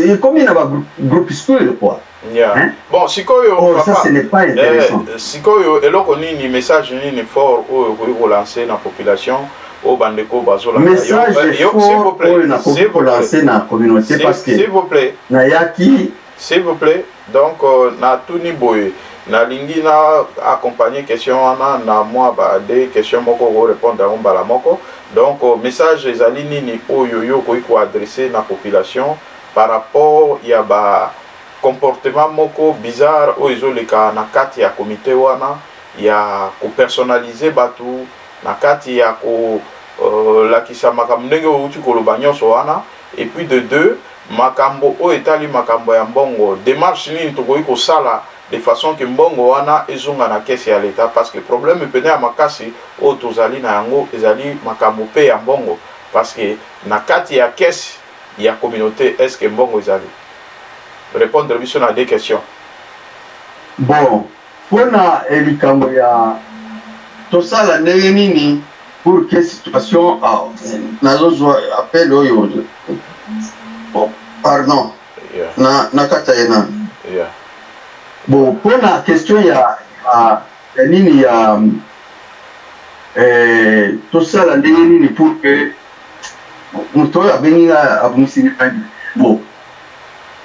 H: ekomi na ba groupuscule quoi.
E: Yeah.
H: Hein?
E: Bon, sikoyo papa,
H: ça ce n'est pas intéressant.
E: Sikoyo eloko nini message nini fort oyo ko lancer na population au bandeko bazola
H: message fort oyo na ko lancer na communauté parce que
E: s'il vous plaît
H: na yaki
E: s'il vous plaît donc na tuni boye na lingi na accompagner question na moi ba des questions moko ko répondre à mbala moko donc message ezali nini oyo yo ko adresser na population par rapport ya ba comportement moko bizarre oyo ezoleka na kati ya comité wana ya ko personnaliser batu na kati ya ko lakisa makambo ndenge outi koloba nyonso wana et puis de deux makambo oyo etali makambo ya mbongo démarche nini tokoki kosala de façon que mbongo wana ezonga na kesi ya l'État parce que problème pene ya makasi oyo tozali na yango ezali makambo pe ya mbongo parce que na kati ya kesi ya communauté est-ce que mbongo ezali répondre biso na des questions.
H: Bon, pona likambo ya tosala ndenge nini pour que situation nazo appel oyo pardon na kata yana bon pona question ya nini ya tosala ndenge nini pour que muto abenga abumisini bon.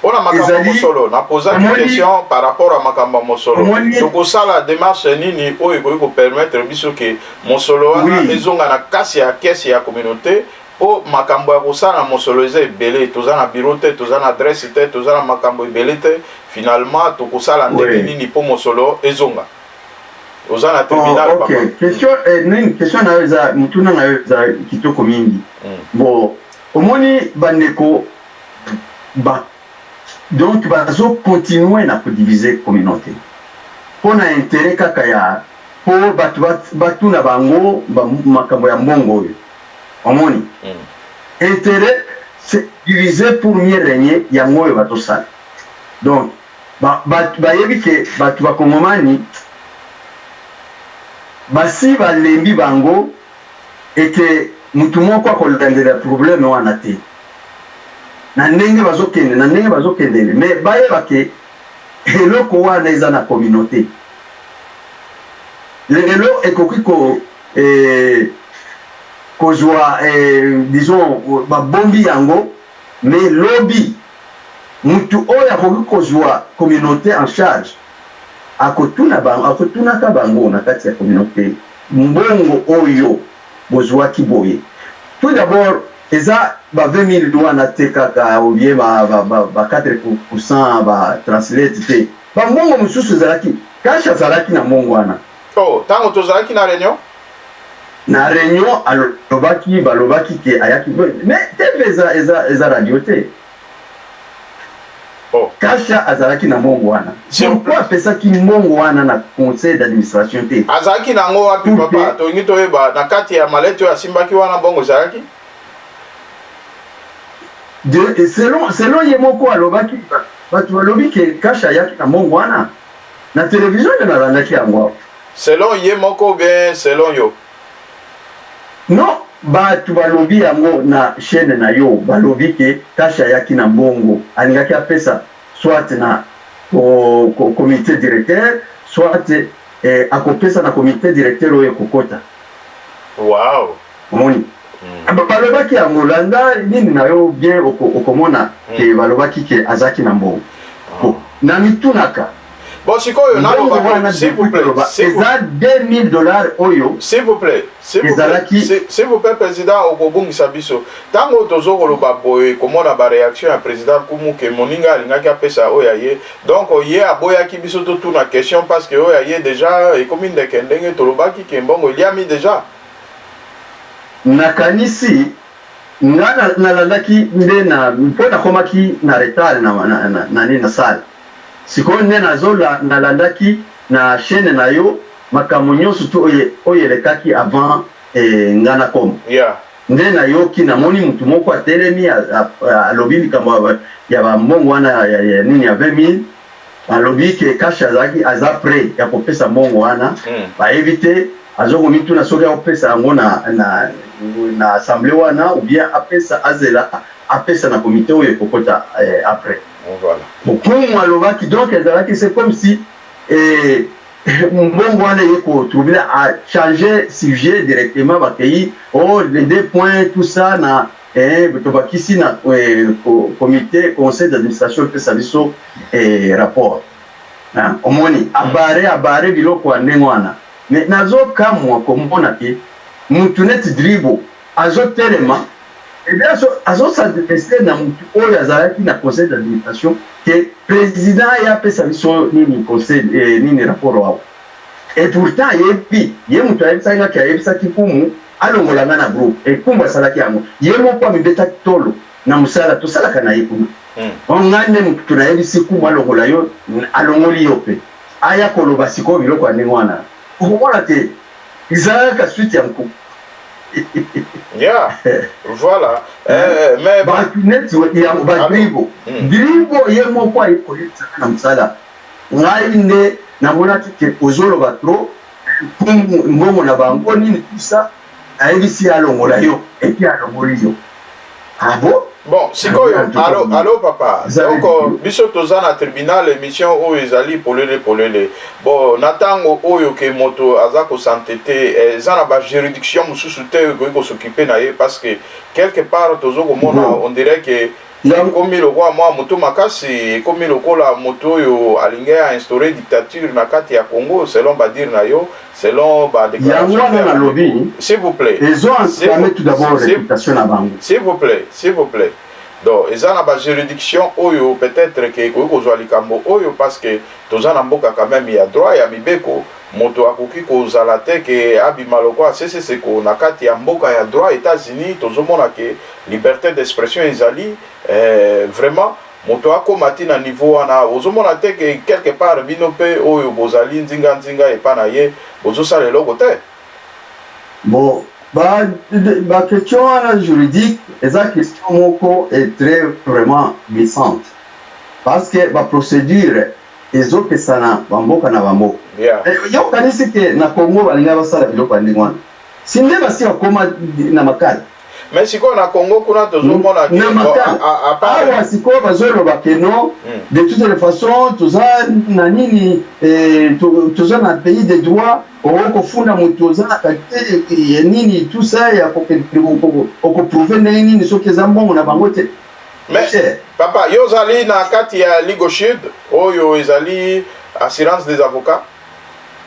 E: On a makambo mosolo na poser une question par rapport à makambo mosolo donc osala démarche nini oyo ko permettre biso que mosolo wana ezonga na kasi ya kesi ya communauté po makambo ya kosala mosolo eza ebele toza na bureau te toza na adresse te toza na makambo ebele te finalement tokosala ndenge nini po mosolo ezonga oza na tribunal
H: ok question na eza mutuna na eza kitoko mingi bon omoni bandeko ba donc bazo continuer na ko diviser communauté pona intérêt kaka ya po batu na bango makambo ya mbongo oyo omoni intérêt c'est diviser pour mieux régner yango oyo batosala donc bayebi ke batu bakongomani basi balembi bango eke mutu moko akolandela problème wana te na ndenge bazokende mais bayeba ke eloko wana eza na communauté lelo ekoki kozwa disons babombi yango mais lobi mutu oyo akoki kozwa communauté en charge akotunaka bango na kati ya communauté mbongo oyo bozwaki boye tout d'abord eza ba 20 000 wana te kaka obie ba 4% ba translate te ba mbongo mususu ezalaki kasha zalaki na mbongo wana
E: tango tozalaki na réunion balobaki ke ayaki mais TV eza radio te kasha azalaki na mbongo wana pourquoi apesaki mbongo wana na conseil d'administration te azalaki nango wapi papa tolingi toyeba na kati ya malete oyo asimbaki wana mbongo ezalaki
H: selon ye moko alobaki batu balobi ke kasha ayaki na mbongo wana na télévision nde nalandaki yango
E: selon ye moko bien selon yo
H: non batu balobi yango na chaîne na yo balobi ke Kasha yaki na mbongo alingaki apesa soit na comité directeur soit akopesa na comité directeur oyo kokota.
E: Wow.
H: Omoni balobaki yango landa nini na yo bien okomona ke balobaki ke azaki na mbongo na mitunaka.
E: Bon, s'il vous plaît,
H: c'est ça $2000 oyo.
E: S'il vous plaît, président Okobung Sabiso. Tango tozoko lo baboye, comment on a ba réaction à président Kumu ke moninga alinga ki apesa oyaye. Donc yé aboya ki biso to tourne la question parce que oyaye déjà et comme une de kendenge tolobaki ke mbongo il y a mis déjà.
H: Nakanisi ngana nalandaki ndena mpona komaki na retard na nini na sala. Siko nne nazola nalandaki na chaîne na yo makambo nyonso tu oyelekaki avant ngana komo.
E: Yeah.
H: Nde na yo ki namoni mutu moko atelemi alobi likambo ya bambongo wana ya nini ya 20 000 alobi ke Kasha azaki aza prêt ya kopesa mbongo wana baevite azokomi tuna soki akopesa yango na assemblée wana ou bien apesa azela apesa na comité oyo ekokota après.
E: Voilà.
H: Beaucoup alobaki donc c'est comme si mbongo wana yeko trouver à changer sujet directement bakei les 2 points tout ça na tobakisi na comité conseil d'administration pesa biso rapport omoni abare biloko ya ndenge wana mais nazokamwa komona ke mutu neti dribo azotelema. Et bien, s'adresser dans le azalaki na conseil d'administration que président a appelé sa mission ni conseil ni rapport. Et pourtant, il y a un peu qui a eu ça qui pour nous, allons la na groupe et pour ça qui a moi. Il y a mon pas mi beta tolo na musala tout ça la kana yiku. On a même tu na yebi siku malo la yo allons liope. Aya koloba siko biloko anengwana. Ukomona te izaka suite ya mko.
E: Yeah, voilà. Mais
H: dribo yemo kwa iko na msala ngaine na mona tike ozolo batro mbongo na bango nini tusa aibisi alongola yo et puis alongoli yo. Ah bon?
E: Bon, sikoyo, allo papa. Donc biso toza na tribunal émission oyo ezali polele. Bon, natango oyo ke moto azako santete zana ba juridiction mususu te ko s'occuper na ye parce que quelque part tozo komona on dirait que komi le roi moi moto makasi komi lokola moto yo alinga a instaurer dictature na kati ya Congo selon ba dire na yo selon ba déclaration. S'il vous plaît.
H: Ils ont entamé tout d'abord réputation na bango.
E: S'il vous plaît. Donc, ils ont la juridiction oyo peut-être que kozwa likambo oyo parce que toza na mboka quand même ya droit ya mibeko moto akoki kozala te ke abima lokwa c'est ko na kati ya mboka ya droit États-Unis tozomona ke liberté d'expression ezali vraiment moto akomati na niveau wana ozomona te ke quelque part bino pe oyo bozali nzinga epa na ye bozosala eloko te.
H: Bon, la question juridique, la question moko est très vraiment glissante. Parce que la procédure, les autres ça na bamboka na bamboka. Yo kanisi ke na Congo balinga basala biloko ndingwana. Sinde basi bakoma na makala.
E: Mais si on a Congo kuna tozomona
H: à part siko bazolo bakeno de toutes les façons toza na nini toza na pays de droit oko funda mutoza na qualité ya nini tout ça ya oko prouver nini soki zambo na bangote.
E: Mais papa yo zali na kati ya Ligo Sud oyo ezali assurance des avocats.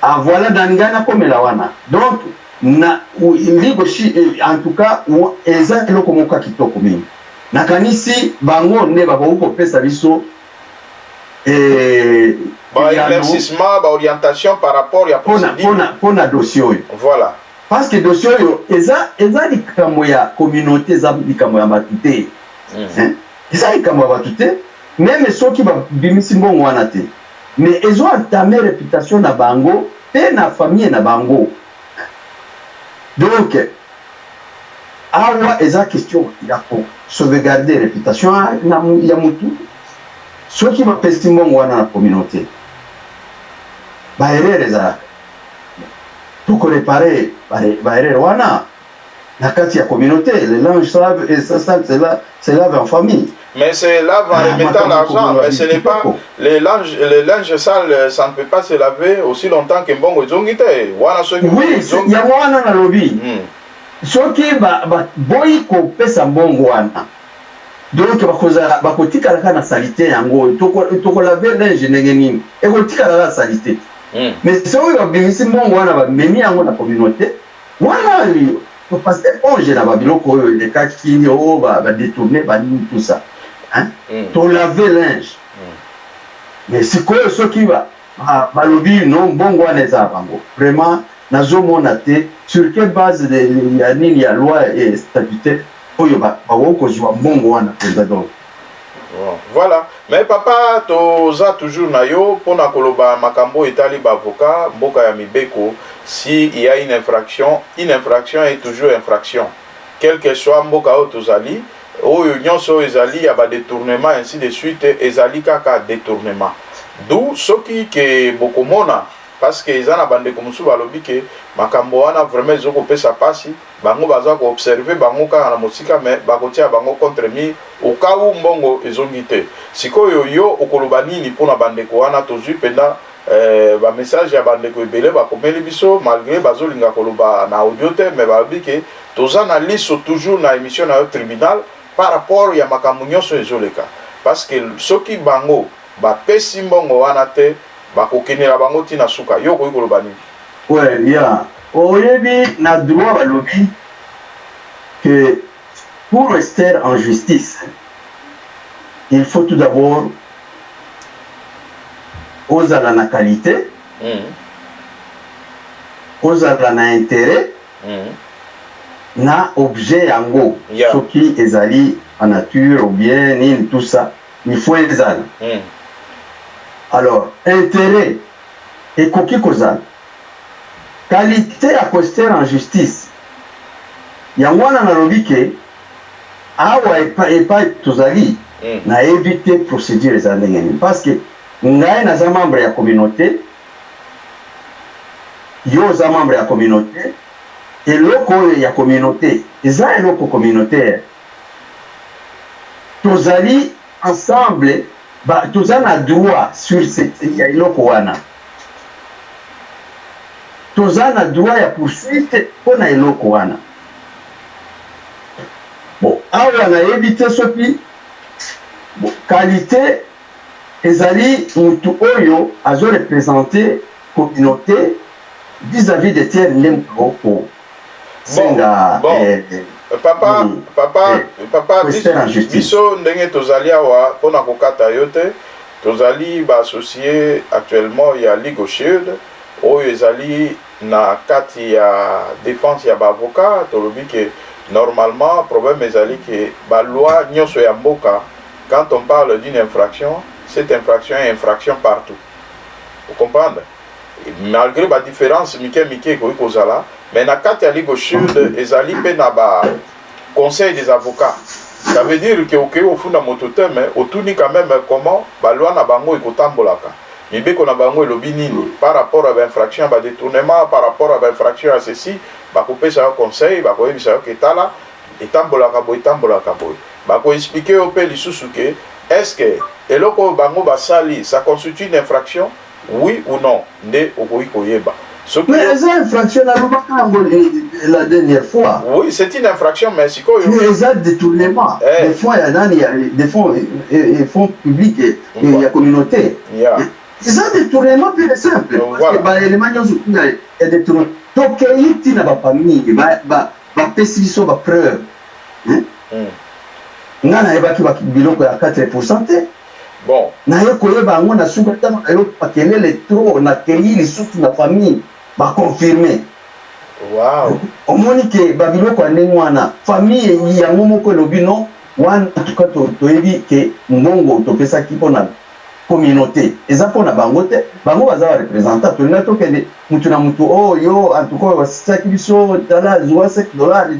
H: Ah voilà dangana komela wana. Donc na Ligo Sud en tout cas eza eloko moko kitoko mingi. Na kanisi bango ne bako pesa biso
E: éclaircissement, orientation par rapport à
H: procédure. Pour na dossier.
E: Voilà.
H: Parce que dossier eza likambo ya communauté eza likambo ya batute. Eza likambo ya batute. Même soki ba bimisi mbongo wana te. Mais ils ont entamé réputation na bango et na famille na bango. Donc, awa eza question ya ko sauvegarder réputation ya mutu. Ceux qui m'appellent wana na communauté. Ba erreur eza. Pour réparer ba erreur wana. La carte, il y a communauté. Les linges savent et ça c'est lave en famille.
E: Mais c'est lave en remettant l'argent, mais ce n'est pas les linges sales, ça ne peut pas se laver aussi longtemps que bon ozongite.
H: Oui, il y a moi dans le lobby. Ce qui boy ko pesa mbongo wana. Donc bakotika la salité yango to laver linge ndenge nini. Et kotika la salité. Mais si on va bimisi mbongo wana ba memi yango na communauté, wana parce que on na babiloko les cas qui va détourner tout ça. Hein? To laver linge. Mais c'est quoi ce qui va balobi non bongo eza bango. Vraiment nazomona te sur quelle base de la loi et statutaire oyo ba woko zwa bongo wana président.
E: Voilà. Mais papa toza toujours na yo pona koloba makambo etali ba avocat mboka ya mibeko. Si il y a une infraction est toujours infraction. Quel que soit mboka o tozali, oyo nyonso ezali ya ba détournement ainsi de suite, ezali kaka détournement. D'où soki ke bokomona parce que ezana bande komusu balobi ke makambo wana vraiment ezoko pesa pasi, bango baza ko observer bango kaka na mosika mais bakotia bango contre mi au cas où mbongo ezongite. Sikoyo yo okoloba nini pona bande ko wana tozui penda ba message ya bande ko ebele ba komeli biso malgré bazolinga koloba na audio te mais ba biki toza na liso toujours na émission na tribunal par rapport ya makambo nyonso ezoleka parce que soki bango ba pesi mbongo wana te ba kokenela bango tina suka yo ko koloba nini.
H: Ouais, bien. Oyebi na droit balobi que pour rester en justice il faut tout d'abord ozala na qualité, ozala na intérêt, na objet yango, ce qui ezali en nature ou bien ni tout ça, il faut ezala. Alors, intérêt et koki kozala. Qualité à coster en justice. Yango wana na lobi ke awa epa tozali na éviter procédure ezala ndenge parce que ngai naza membre ya communauté yo za membre ya communauté eloko ya communauté eza eloko communautaire tozali ensemble toza na droit sur ya eloko wana toza na droit ya poursuite mpona eloko wana bon awa nayebi te soki qualité ezali mutu oyo azo représenter communauté vis-à-vis de tiers n'importe senga
E: papa biso ndenge tozali awa pona kokata yo te tozali ba associé actuellement ya Ligue Shield oyo ezali na kati ya défense ya ba avocat tolobi ke normalement problème ezali ke ba loi nyonso ya mboka quand on parle d'une infraction cette infraction est infraction partout. Vous comprenez? Malgré la différence, mais dans la Ligue Shield, ils allaient na ba conseil des avocats. Ça veut dire que au fond de mon mais au tout quand même comment la loi na bango ekotambolaka. Mais bien qu'on a bango lobinini par rapport à l'infraction, à détournement, par rapport à l'infraction à ceci, bah couper ça conseil, bah quoi ça que tala, etambolaka boy. Bah quoi expliquer au pays lisusuke. Est-ce que eloko bango basali ça constitue une infraction? Oui ou non? Ne okoyeba.
H: Mais c'est une infraction la dernière fois.
E: Oui, c'est une infraction, mais c'est quoi?
H: Mais c'est détournement. Des fois, il y a des fonds publics et il y a communauté. C'est détournement plus simple. Parce que les manières il y a détournement. Donc, il y a des familles, il y a des preuves. Ngana ebaki biloko ya 4%.
E: Bon.
H: Na yo koyeba ngo na suka tama eloko pakelele trop na keyi lisusu na famille ba confirmer.
E: Wow.
H: Omoni ke ba biloko ndenge wana famille yango moko lobi non wana tuka toyebi ke mbongo topesa ki pona communauté. Eza pona bango te bango baza représentant to na to kende mutu na mutu oh yo en tout cas wasaki biso dala $5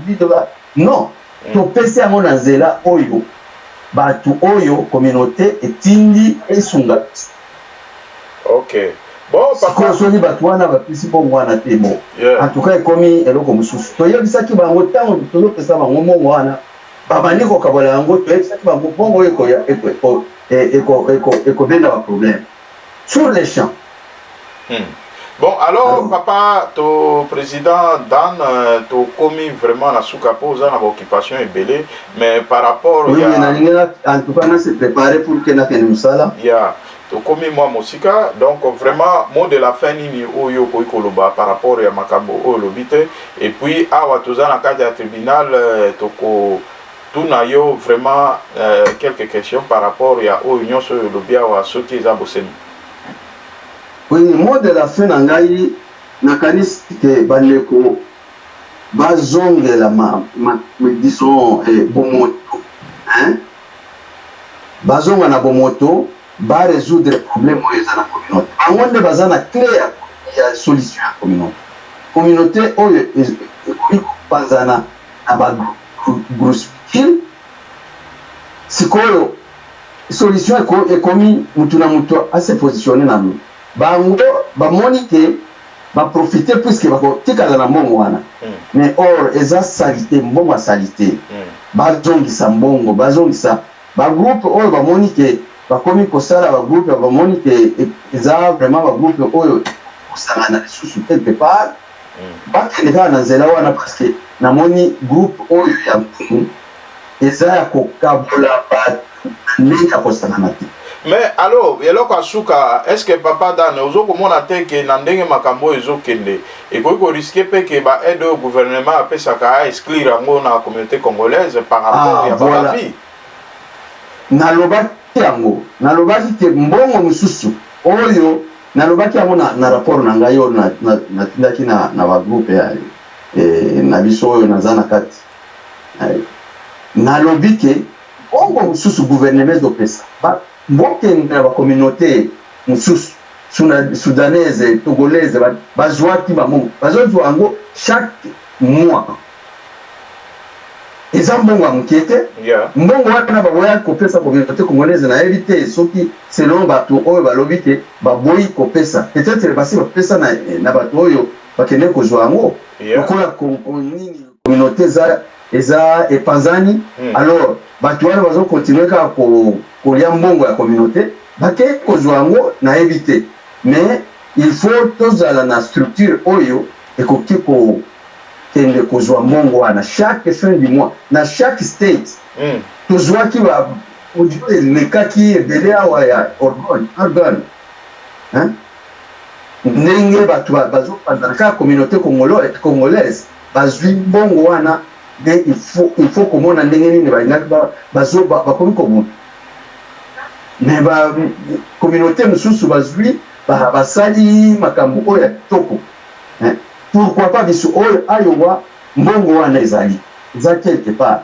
H: $10. Non. topesi yango na nzela oyo batu oyo communauté etindi esunga.
E: Ok. Bon, papa.
H: Sikoyo batwana bapisi bongo wana te bon. En tout cas ekomi eloko mosusu. Toyebisaki bango ntango tozopesa bango mbongo wana babandi kokabola yango toyebisaki bango bongo ekobenda baproblème sur les champs.
E: Bon, alors, papa, ton président Dan, tu commis vraiment la soukapo, dans l'occupation est belée, mais par rapport
H: oui, en tout cas, on s'est préparé pour que nous soyons là.
E: Tu commis moi, Mosika, donc vraiment, mot de la fin, ni oyo koloba par rapport à Makambo, lobite, et puis, awa, tu dans le tribunal, tout n'a yo vraiment quelques questions par rapport à l'union sur le lobia ou à ceux qui ont bossé.
H: Oui, le mot de la fin, nakanisi ke bandeko bazongela disons bomoto, hein? Bazonga na bomoto ba résoudre problème oyo eza na communauté. Bango nde baza na clé ya solution ya communauté. Communauté oyo ekomi kopanzana na ba groupuscule. Sikoyo solution ekomi mutu na mutu ase positionner na nous. Bango bamoni ke baprofite puisque bakotikala na mbongo wana mais or eza salite mbongo ya salite bazongisa mbongo bazongisa bagroupe oyo bamoni ke bakomi kosala bagroupe bamoni ke eza vraiment bagroupe oyo kosangana lisusu quelque part bakende kaka na nzela wana parce que namoni groupe oyo ya mpumu eza ya kokabola bato ndenge ya kosangana te.
E: Mais alors, est-ce que papa Dan, ozo komona te ke na ndenge makambo ezo kende et ko risquer pe ke ba aide au gouvernement a pesa ka exclure ngo na communauté congolaise par rapport ya ba vie.
H: Nalobaki ke mbongo mususu oyo nalobaki yango na rapport na ngai oyo na tindaki na ba groupe ya na biso oyo naza na kati. Nalobi ke mbongo mususu gouvernement do pesa mbokende na communauté mususu soudanaise togolaise bazwaki bango bazozwa yango chaque mois eza mbongo ya moke te mbongo wana baboya kopesa communauté congolaise nayebi te soki selon bato oyo balobi te baboyi kopesa peut-être basi bapesa na bato oyo bakende kozwa yango lokola nini communauté eza epanzani alors bato wana bazokontinue kaka kolia mbongo ya communauté bake kozwa yango nayebi te mais il faut tozala na structure oyo ekoki kende kozwa mbongo wana chaque fin du mois na chaque state tozwaki elekaki ebele awa ya organe ndenge bato bazopanzana kaka communauté congolaise bazwi mbongo wana mais il faut komona ndenge nini balingaki bakomi kobuna mais communauté mosusu bazwi basali makambo oyo ya kitoko pourquoi pas biso oyo ayowa mbongo wana ezali eza quelque part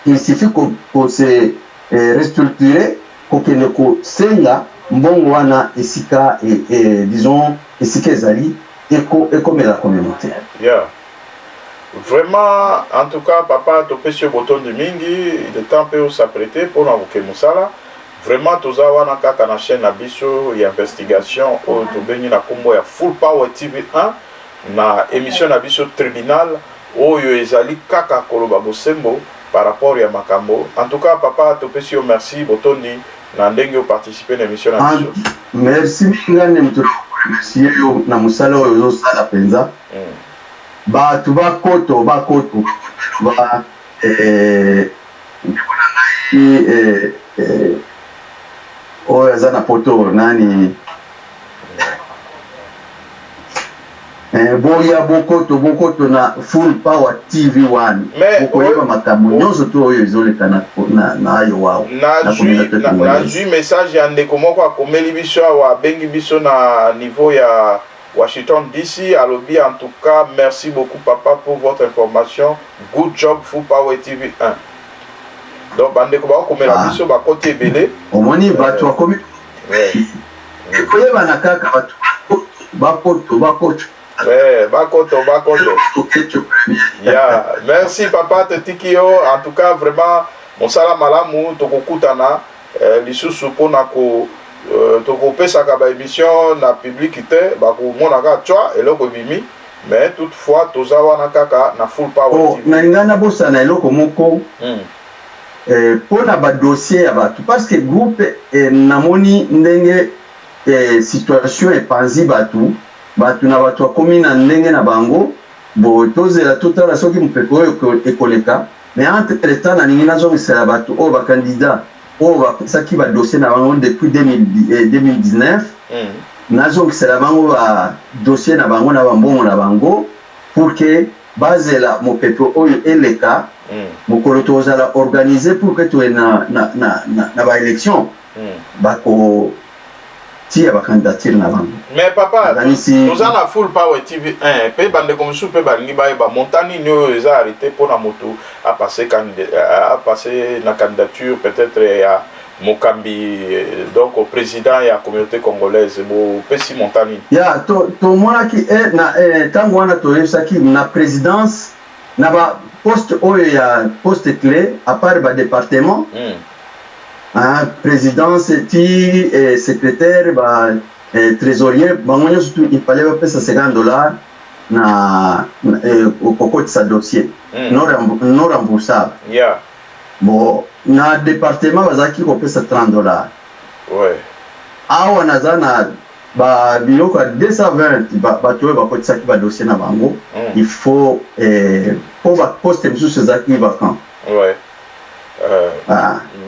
H: il suffit ko se restructurer kokende kosenga mbongo wana esika disons esika ezali ekomela communauté.
E: Vraiment, en tout cas, papa, tu peux sur le bouton de Mingi, le temps peut s'apprêter pour nous Moussala. Vraiment, tu as wana kaka na chaîne Abisso, il y a investigation, tu bénis na combo ya Full Power TV 1, na émission Abisso Tribunal, où il y a kaka koloba bosembo par rapport à Makambo. En tout cas, papa, tu peux sur merci, bouton ni, na ndenge participer à l'émission Abisso.
H: Merci, Mingane, merci, na Moussala, oyo sala penza. Bato bakoto oyo aza na poto nani boya bokoto na Full Power TV 1 bokoyeba makambo nyonso to oyo ezoleka na ayo wao
E: nazwi message ya ndeko moko akomeli biso awa bengi biso na niveau ya Washington DC, alobi en tout cas, merci beaucoup papa pour votre information. Good job Full Power TV 1. Donc, bande ko ba ko mela biso ba côté belé.
H: Omoni bato akomi. Ekoye bana kaka bato bakoto.
E: Bakoto. Yeah, merci papa Tetikio. En tout cas, vraiment, mon salam malamu tokokutana lisusu pona ko tokopesaka ba émission na public te bakomonaka twa eloko bimi mais toutefois toza wana kaka na full power TV.
H: Nalinga na bosana eloko moko mpona badossier ya bato parce que groupe namoni ndenge situation epanzi bato na bato akomi na ndenge na bango bo tozela totala soki mopepe oyo ekoleka mais entre temps nalingi nazongisela bato oyo bakandidat oyo bapesaki badossier na bango depuis 2019 nazongisela bango badossier na bango na bambongo na bango pour que bazela mopepe oyo eleka mokolo tozala organiser pour que toye na baélection bako tia bakandidature na bango.
E: Mais papa, toza na full power TV 1 pe bandeko mosusu pe balingi bayeba montani ni oyo eza arrêté mpona moto a passé na candidature peut-être ya mokambi donc au président ya communauté congolaise bopesi montani
H: ya tomonaki ntango wana toyebisaki na présidence na baposte oyo ya poste clé à part badépartement présidence ti secrétaire trésorier bango nyonso tu ifale bapesa $50 na kokotisa dossier non remboursable. Bon na département bazalaki kopesa $30. Awa naza na biloko ya 220 bato oyo bakotisaki badossier na bango il faut po baposte mosusu ezalaki vacant.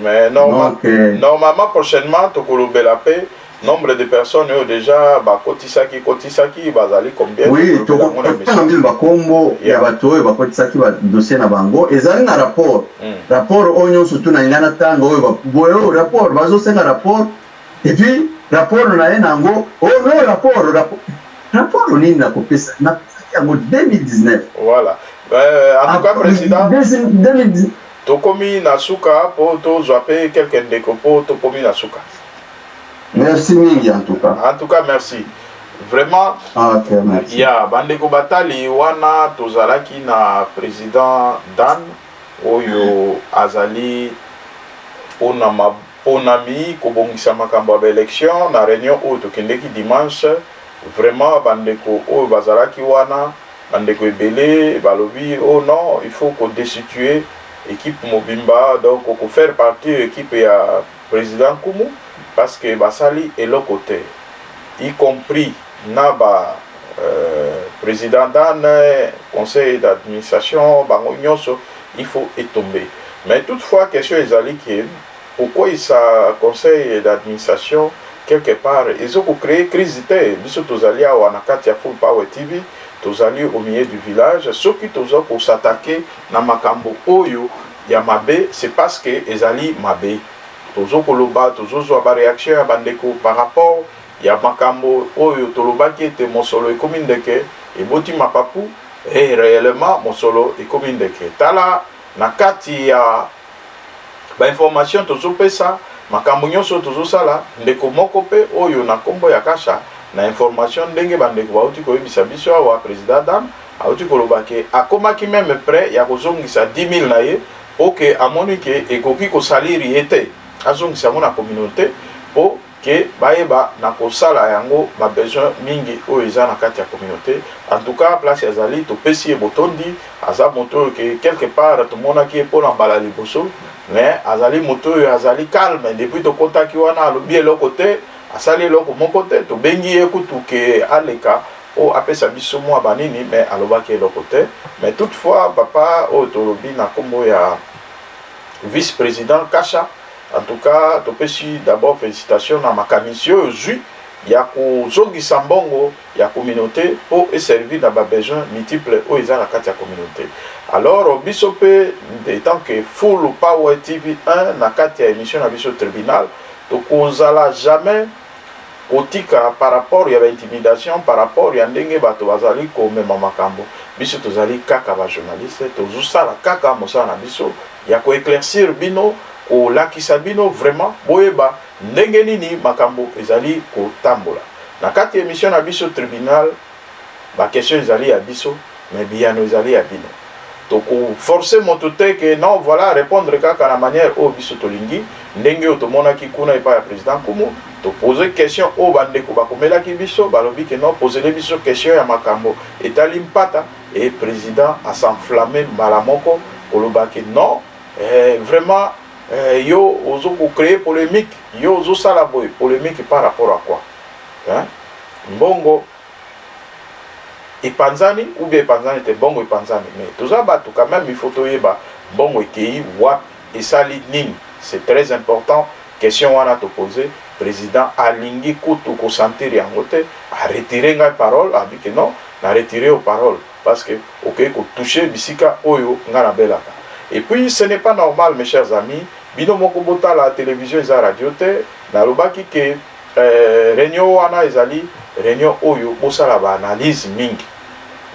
E: Mais normalement prochainement tokolobela pe nombre de personnes déjà bakotisaki bazali combien?
H: Oui, tokotambi bakombo ya bato oyo bakotisaki badossier na bango ezali na rapport oyo nyonso tu na linga na ntango oyo boyo rapport bazosenga rapport et puis rapport na ye nango rapport nini nakopesa napesaki yango 2019.
E: Voilà. En tout cas président tokomi na suka po tozwa pe quelque ndeko po tokomi na suka.
H: Merci mingi en tout cas.
E: En tout cas merci. Vraiment.
H: Okay, merci.
E: Ya bandeko batali wana tozalaki na président Dan oyo azali ponami kobongisa makambo ya élection na réunion oyo tokendeki dimanche. Vraiment bandeko oyo bazalaki wana bandeko ebele balobi oh non il faut qu'on destituer équipe Mobimba donc on faire partie équipe ya président Kumu parce que basali eloko te y compris na président Dan conseil d'administration bango nyonso il faut tomber. Mais toutefois question ezali que pourquoi il sa conseil d'administration quelque part ils ont créé crise te biso tozali awa na kati ya Full Power TV tozali au milieu du village soki toza pour s'attaquer na makambo oyo ya mabe c'est parce que ezali mabe tozo koloba tozo zwa ba réaction ya bandeko par rapport ya makambo oyo tolobaki ete mosolo ekomi ndeke eboti mapapu et réellement mosolo ekomi ndeke tala na kati ya ba information tozo pesa makambo nyonso tozo sala ndeko moko pe oyo na kombo ya kasha na information ndenge bandeko bauti koyebisa biso awa président Dan auti kolobaki akomaki même prêt ya kozongisa 10 000 na ye oke amoni ke ekoki kosaliri ete azongisa mo na communauté po ke bayeba na kosala yango ba besoin mingi oyo eza na kati ya communauté. En tout cas place azali topesi ye botondi aza moto ke quelque part tomonaki mpona mbala liboso mais azali moto oyo azali calme depuis tokotaki wana alobi eloko te asali eloko moko te tobengi ye kutu ke aleka o apesa biso mwa banini mais alobaki eloko te. Mais toutefois papa oyo tolobi na kombo ya vice-président Kasha en tout cas topesi d'abord félicitations na makanisi oyo zwi ya kozongisa mbongo ya communauté po eservi na babesoin multiple oyo eza na kati ya communauté. Alors biso pe tant que Full Power TV 1 na kati ya émission na biso tribunal tokozala jamais kotika par rapport ya intimidation par rapport ya ndenge bato bazali komema makambo biso tozali kaka ba journaliste tozosala kaka mosala na biso ya koéclaircir bino kolakisa bino vraiment boyeba ndenge nini makambo ezali kotambola na kati émission na biso tribunal ba question ezali ya biso mais biyano ezali ya bino toko forcer moto te que non voilà répondre kaka na manière o biso tolingi ndenge otomonaki kuna epa ya président Kumu to poser question au bandeko bakomela ki biso balobi ke non poser les biso question ya makambo etali mpata et président a s'enflammé malamoko koloba ke non vraiment yo ozo ko créer polémique yo ozo sala boy polémique par rapport à quoi hein mbongo epanzani ou bien epanzani te bongo epanzani mais toza bato quand même il faut toyeba bongo ekei wap esali nini c'est très important question wana to poser président alingi kutu ko sentir yango te a retirer ngai parole a dit que non na retirer aux paroles parce que ok ko toucher bisika oyo ngana belaka et puis ce n'est pas normal mes chers amis bino moko bota la télévision et la radio te na lobaki ke réunion wana ezali réunion oyo bosala ba analyse mingi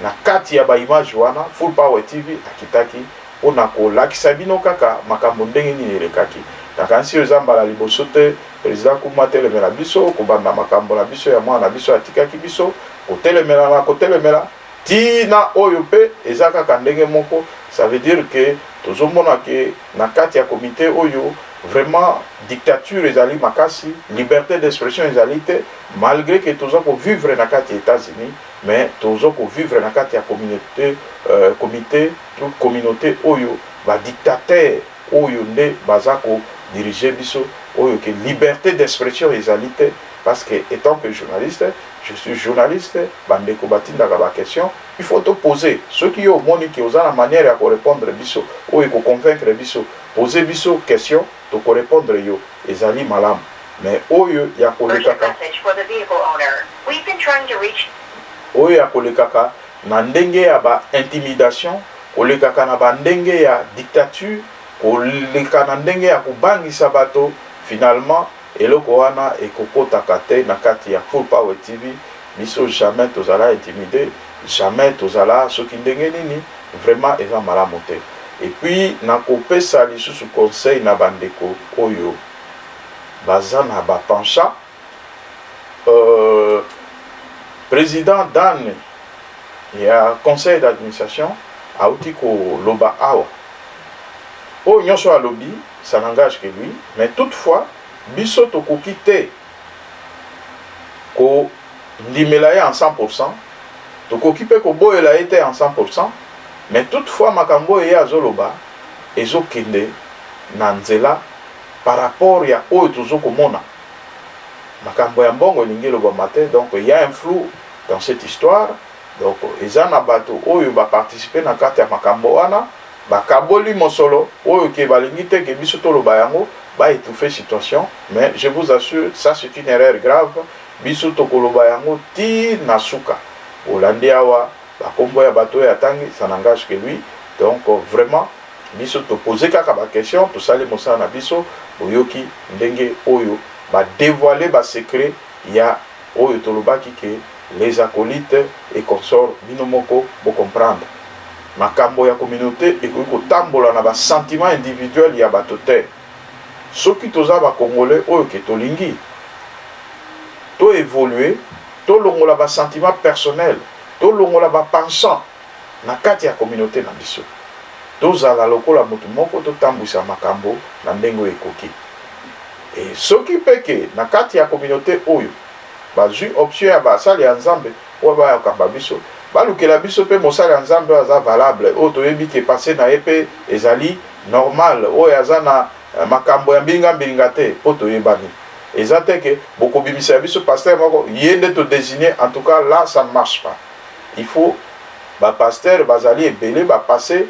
E: na kati ya ba image wana Full Power TV akitaki ona ko lakisa bino kaka makambo ndenge nini elekaki nakansi ozamba la liboso te président kuma telemela biso ko banda makambo na biso ya mwana biso atikaki biso ko telemela na ko telemela tina oyo pe ezaka kandenge moko ça veut dire que tozomona ke na kati ya comité oyo vraiment dictature ezali makasi liberté d'expression ezali te malgré que tozo ko vivre na kati États-Unis mais tozo ko vivre na kati ya communauté oyo ba dictateur oyo nde bazako diriger biso oyo ke liberté d'expression ezali te parce que étant que journaliste je suis journaliste bandeko batindaka ba question il faut te poser ceux qui ont moni qui osent la manière à répondre biso oyo ko convaincre biso poser biso question to ko répondre yo ezali malam mais oyo ya kolekaka oyo ya kolekaka na ndenge ya ba intimidation kolekaka na ba ndenge ya dictature koleka na ndenge ya kubangisa bato finalement eloko wana ekokotaka te na kati ya Full Power TV biso jamais tozala intimidé jamais tozala soki ndenge nini vraiment eza malamu te et puis nakopesa lisusu conseil na bandeko oyo baza na bapencha président Dan ya conseil d'administration auti koloba awa oyo nyonso alobi ça n'engage que lui mais toutefois biso tokoki te ko ndimela ye en 100% tokoki pe koboyela ye te en 100% mais toutefois makambo ye azoloba ezokende na nzela par rapport ya oyo tozokomona makambo ya mbongo elingi elobama te donc il y a un flou dans cette histoire donc eza na bato oyo baparticipe na kati ya makambo wana bakaboli mosolo oyo ke balingi te ke biso toloba yango ba étouffer situation mais je vous assure ça c'est une erreur grave biso tokoloba yango ti na suka olandi awa bakombo ya bato ya tangi ça n'engage que lui donc vraiment biso to poser kaka ba question to sali mosala na biso oyoki ndenge oyo ba dévoiler ba secret ya oyo tolobaki ke les acolytes et consorts binomoko bo comprendre makambo ya communauté ekoki kotambola na ba sentiment individuel ya bato te soki toza ba congolais oyo ke tolingi to évoluer to longola ba sentiment personnel to longola ba pensant na kati ya communauté na biso tozala lokola motu moko to tambwisa makambo na ndenge ekoki et soki peke na kati ya communauté oyo bazwi option ya basali ya nzambe oyo bayokamba biso balukela biso pe mosala ya nzambe aza valable oyo toyebi ke passé na ye pe ezali normal oyo aza na makambo ya mbilinga te po toyebani eza te ke bokobimisa biso pasteur moko ye nde to désigner en tout cas là ça ne marche pas il faut ba pasteur bazali ebele ba passer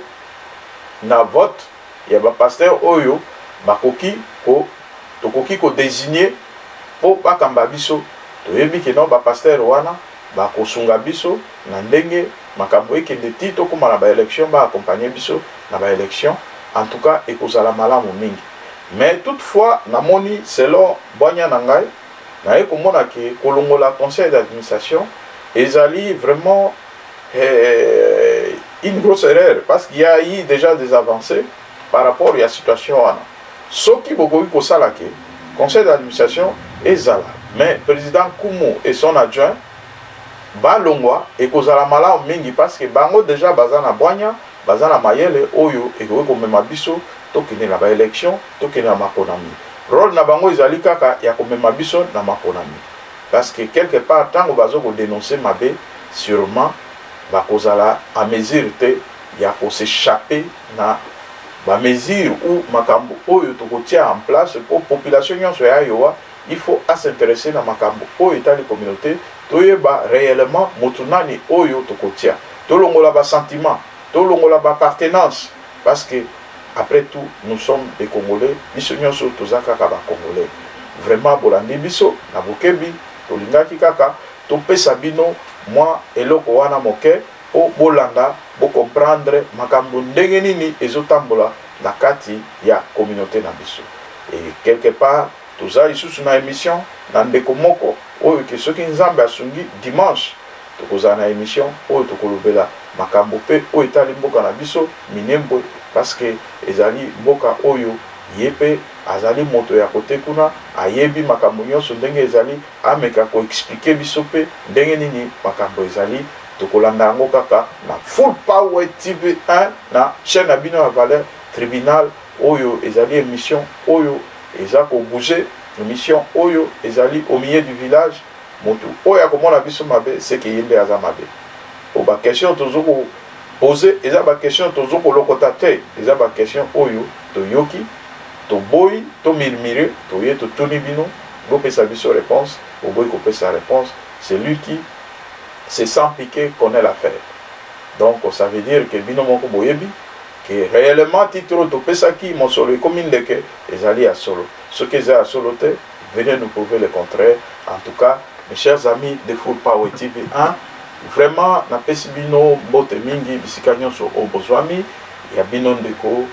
E: na vote ya ba pasteur oyo bakoki ko tokoki ko désigner po bakamba biso toyebi ke non ba pasteur wana bakosunga biso na ndenge makambo ekende ti tokoma na ba élection ba accompagner biso na ba élection en tout cas ekozala malamu mingi mais toutefois namoni selon bonya na ngai na ekomona ke kolongola conseil d'administration ezali vraiment une grosse erreur parce qu'il y a eu déjà des avancées par rapport à la situation wana soki bokoki kosala ke conseil d'administration ezala mais président Kumu et son adjoint balongwa ekozala malamu mingi parce que bango déjà baza na bonya baza na mayele oyo ekoki komema biso tokende na ba élection tokende na maponami rôle na bango ezali kaka ya komema biso na makonami parce que quelque part ntango bazo kodénoncer mabe sûrement bakozala à mesure te ya s'échapper na mesure ou makambo oyo tokotia en place pour population nyonso ya yoa il faut s'intéresser na makambo oyo etali communauté toyeba réellement motu nani oyo tokotia tolongola ba sentiment tolongola ba appartenance parce que après tout nous sommes des Congolais biso nyonso toza kaka ba Congolais vraiment bolandi biso na bokebi tolingaki kaka topesa bino moi eloko wana moke po bolanda bo comprendre makambo ndenge nini ezotambola na kati ya communauté na biso et quelque part toza lisusu na émission na ndeko moko oyo ke soki nzambe asungi dimanche tokozala na émission oyo tokolobela makambo pe oyo etali mboka na biso minembwe parce que ezali mboka oyo ye mpe azali moto ya kote kuna ayebi makambo nyonso ndenge ezali ameka koexplike biso mpe ndenge nini makambo ezali tokolanda yango kaka na Full Power TV 1 na chaîne na bino ya Valeurs Tribunal oyo ezali émission oyo eza kobouge émission oyo ezali au milieu du village motu oyo akomona biso mabe seke yembe aza mabe po ba question tozoko poser eza ba question tozoko lokota te eza ba question oyo toyoki toboyi to murmurer toye totuni bino bopesa biso réponse oboyi kopesa réponse c'est lui qui c'est sans piquer connaît l'affaire donc ça veut dire que bino moko boyebi que réellement titre topesa ki mosolo comme ndeke ezali ya solo ce que eza ya solo te venez nous prouver le contraire en tout cas mes chers amis de Full Power TV 1 vraiment napesi bino bote mingi bisika nyonso obozwami ya bino ndeko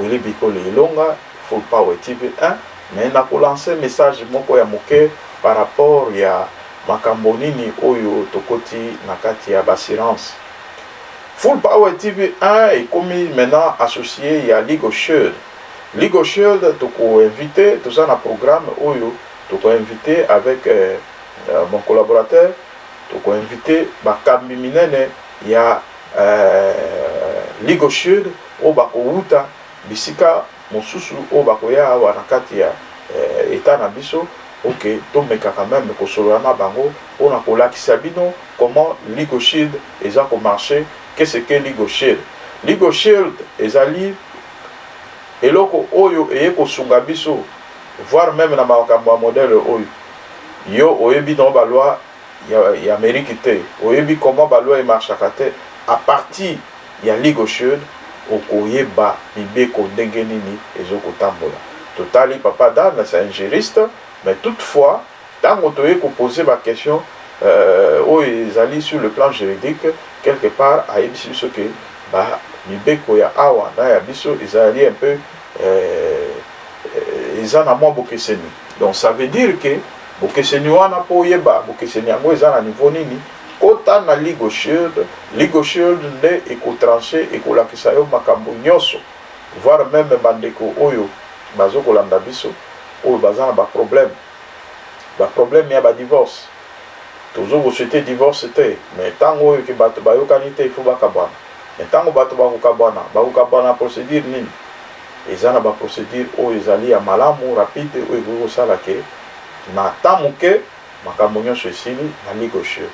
E: Willy Bikolo Ilonga Full Power TV 1 mais na ko lancer message moko ya moke par rapport ya makambo nini oyo tokoti na kati ya assurance Full Power TV 1 est commis maintenant associé à Ligo Shield. Ligo Shield, toko invité, tout ça dans le programme oyo, toko invité avec mon collaborateur, toko invité bakambi minene ya Ligo Shield o bako uta bisika mosusu o bako ya wanakati ya eta na biso. Ok, donc mais quand même que sur na bango on a kolakisa bino comment Ligo Shield eza ko marcher qu'est-ce que Ligo Shield Ligo Shield ezali eloko oyo eye ko sunga biso voire même na makambo modèle oyo yo oyebi dans ba loi ya Amérique te oyebi comment ba loi marche akate à partir ya Ligo Shield okoyeba mibeko ndenge nini ezoko tambola totali papa Dan c'est un juriste. Mais toutefois, tant qu'on te poser ma question, où ils allaient sur le plan juridique, quelque part, à Ibisu, ce que, bah, Mibeko ya Awa, na Ibisu, ils allaient un peu, ils en ont moins Bokeseni. Donc ça veut dire que, Bokeseni wana po yeba, Bokeseni yango, ils en ont niveau nini, kota na Ligo Shield ne eko tranché, eko lakisayo makambo nyoso, voire même bandeko oyo, bazo kolanda biso, ou bazana ba problème ya ba divorce toujours vous souhaitez divorce te mais tango que bato ba yokanite il faut ba kabana mais tango bato ba kabana procédure nini ezana ba procédure o ezali ya malamu rapide o ego sala ke na tamuke makambo nyonso esili na Ligo Shield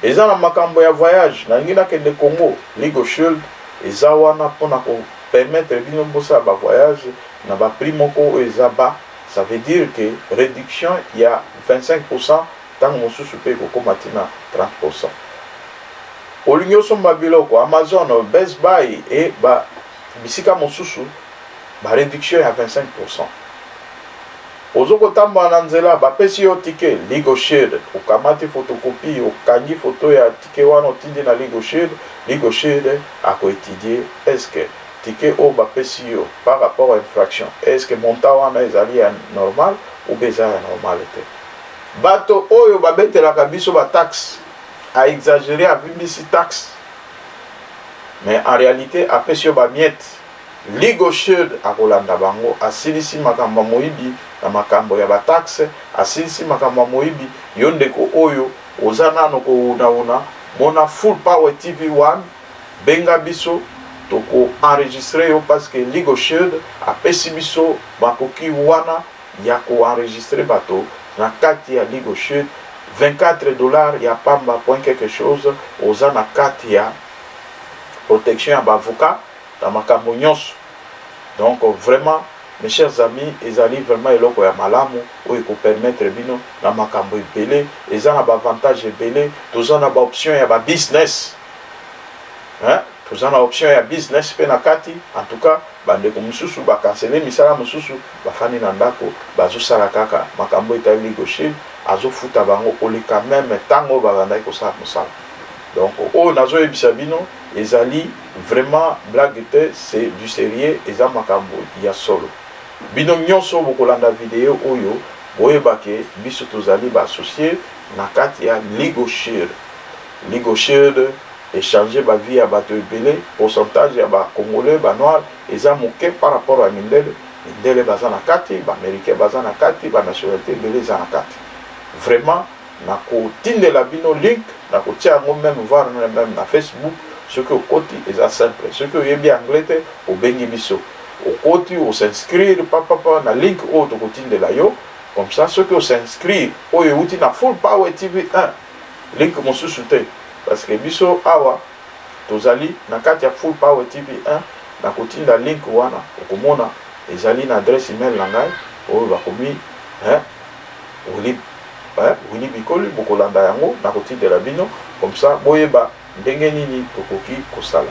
E: ezana makambo ya voyage na ngina ke de Congo Ligo Shield eza wana pona ko permettre bino bosa ba voyage na ba prix moko ezaba. Ça veut dire que réduction, il y a 25%, tant que mon sous-soupé est matina 30%. Au l'union son babiloko, Amazon, Best Buy et bisika mon sous réduction à 25%. Aux autres temps, bananzela, pesi yo ticket, Ligo Shield, au kamati photocopie, au kangi photo ya ticket wana otindi na Ligo Shield, à quoi étudier, est-ce que ticket au bapesio par rapport à infraction est-ce que montant wana ezali normal ou beza normal te bato oyo babetela biso ba taxe a exagérer a bimbisi taxe mais en réalité apesio ba miette Ligo Shield akolanda bango asilisi makambo moyibi na makambo ya ba taxe asilisi makambo moyibi yondeko oyo ozana no ko una mona Full Power TV 1 benga biso toko enregistré parce que Ligo Shield a pesi biso bakoki wana il y a enregistré bateau, na kati ya Ligue Chute, $24, il y a pas point quelque chose, aux na kati ya protection ya bavocat, dans makambo nyonso. Donc vraiment, mes chers amis, ils arrivent vraiment eloko ya malamu, où ils peuvent permettre bino, na makambo ebele, ils ont avantage ebele, tous ont option ya ba business. Hein? Tous ont option ya business pe na kati, en tout cas, bandeko mususu ba canceler misala mususu ba fani na ndako bazo sala kaka makambo etali gauche azo futa bango olika même tango ba bandai ko sa musala. Donc o nazo ebisa bino ezali vraiment blague te, c'est du sérieux eza makambo ya solo. Bino nyonso bokolanda vidéo oyo boyebake biso tozali ba associé na kati ya Ligoshire. Ligoshire échanger ba vie à bateau belé, pourcentage ya ba congolais ba noir eza moke par rapport à mindele bazana kati, ba américain bazana kati, ba nationalité belé zana kati. Vraiment na ko tindela bino link na ko tia ngo même voir même na Facebook ce que côté eza simple, ce que yebi anglais te o bengi biso. Au côté o s'inscrire papa na link o to ko tindela yo comme ça ceux que s'inscrire o yuti na Full Power TV 1 link mo susute. Parce que biso awa tozali na kati ya Full Power TV 1 na kotinda link wana okomona ezali na adresse email na ngai oyo bakomi Willy Bikoli bokolanda yango na kotindela bino comme ça boyeba ndenge nini tokoki kosala.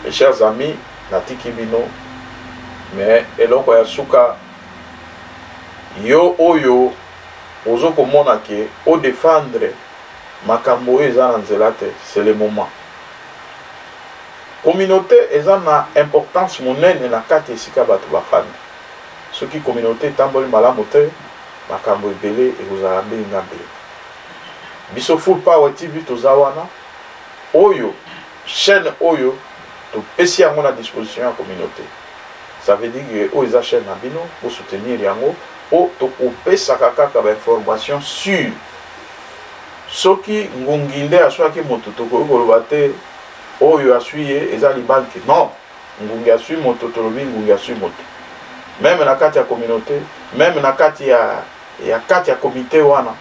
E: Mes chers amis, natiki bino mais eloko ya suka yo oyo ozokomona ke o défendre makambo eza na nzela te, c'est le moment. Communauté eza na importance monene na kati esika bato bafandi. Soki communauté tamboli malamu te, makambo ebele ekozala mbelinga mbeli. Biso Full Power TV toza wana oyo chaîne oyo topesi yango na disposition ya communauté. Ça veut dire que oyo eza chaîne na bino pour soutenir yango o tokopesaka kaka ba information sur soki ngungi nde aswaki moto tokoki koloba te oyo aswi ye eza libanke. Non, ngungi aswi moto tolobi ngungi aswi moto. Même na kati ya communauté, même na kati ya comité wana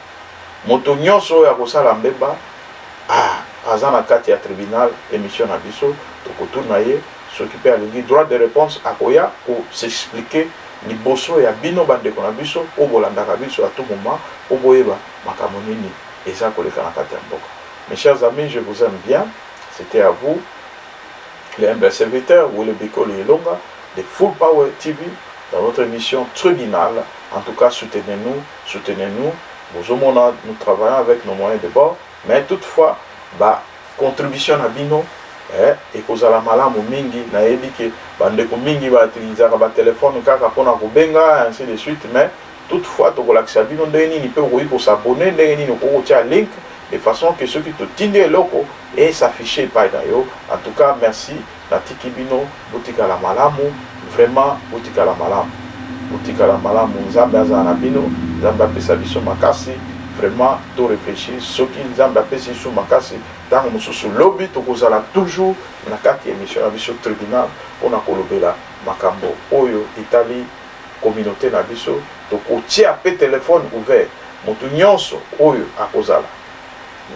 E: moto nyonso oyo akosala mbeba aza na kati ya tribunal émission na biso tokotuna ye soki mpe alingi droit de réponse akoya ko s'expliquer liboso ya bino bandeko na biso oyo bolandaka biso à tout moment oyo boyeba makambo nini eza koleka na kati ya mboka. Mes chers amis, je vous aime bien. C'était à vous, les humbles serviteurs, Willy Bikoli Ilonga, de Full Power TV, dans notre émission tribunal. En tout cas, soutenez-nous, soutenez-nous. Nous travaillons avec nos moyens de bord, mais toutefois, contribution à bino, et kozala malamu mingi, na ebike, bandeko mingi ba utilisaka ba téléphone kaka pona kobenga, ainsi de suite, mais toutefois, tokolakisa bino ndenge nini pe okoki kosabone, ndenge nini okokotia link, de façon que ceux qui te tindent eloko et s'afficher par d'ailleurs. En tout cas, merci. Natiki bino, boutika la malamu, vraiment boutika la malamu. Boutika la malamu, nzambe azana bino, nzambe apesa biso makasi, vraiment to réfléchir. Ce qui nzambe apesa biso makasi, tango mususu lobby tokozala toujours na kati émission na biso tribunal pona kolobela makambo oyo Italie communauté na biso tokotia pe téléphone ouvert. Moto nyonso oyo akozala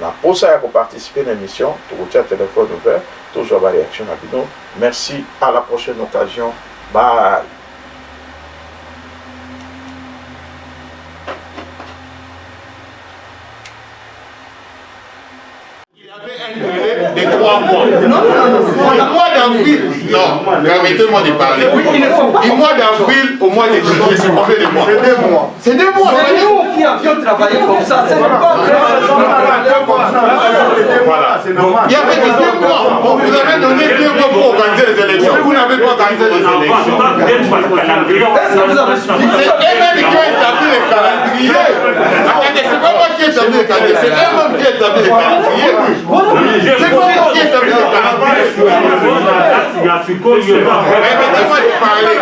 E: na posa ya participer à l'émission, tu retiens le téléphone ouvert, toujours la réaction à bino. Merci, à la prochaine occasion. Bye.
J: De 3 mois. Le mois d'avril, non, permettez-moi de parler. Du mois d'avril au mois de juillet, c'est combien de mois? C'est 2 mois. C'est 2 mois.
G: C'est nous qui avions travaillé comme ça. C'est pas
J: voilà. Il y avait 2 mois. On vous avait donné 2 mois pour organiser les élections. Vous n'avez pas organisé les élections.
G: Est-ce que vous avez suivi?
J: C'est eux-mêmes qui ont établi les calendriers. Attendez, c'est pas moi qui ai établi les calendriers. C'est eux-mêmes qui ont établi les calendriers. C'est pas moi qui ai établi les calendriers. Permettez-moi de parler.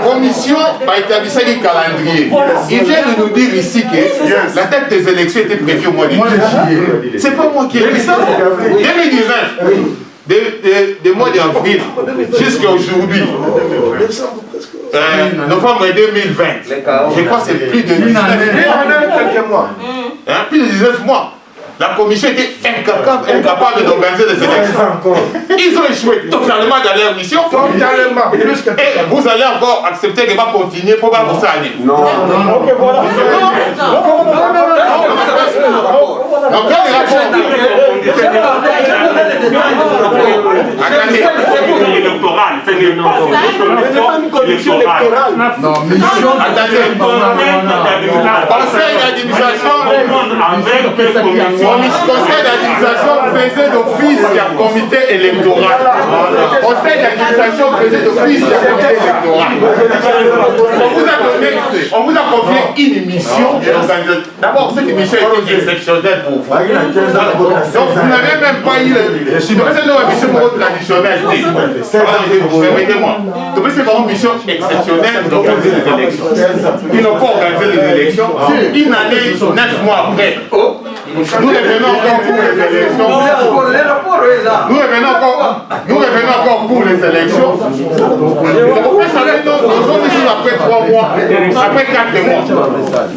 J: Commission va établir les calendriers. Il vient de nous dire ici que la date des élections était prévue au mois de juillet. C'est pas moi qui ai dit ça. 2019, des mois d'avril jusqu'à aujourd'hui. novembre 2020. Je crois que c'est plus de 19 mois. Plus de 19 mois. La commission était incapable d'organiser les élections. Ils ont échoué totalement dans leur mission. Totalement. Et vous allez encore accepter de va continuer pour voir ça aller. Non. Ok, voilà. Donc, conseil d'administration faisait d'office un comité électoral. Conseil d'administration faisait d'office un comité électoral. On vous a confié une mission. D'abord, cette mission était exceptionnelle pour vous. Donc, vous n'avez même pas eu le. C'est une mission traditionnelle. Permettez-moi. Donc, c'est vraiment une mission exceptionnelle d'organiser les élections. Ils n'ont pas organisé les élections. Une année, 9 mois après. Nous revenons encore pour les élections. Nous revenons encore pour les élections. Nous sommes ici après 3 mois, après 4 mois.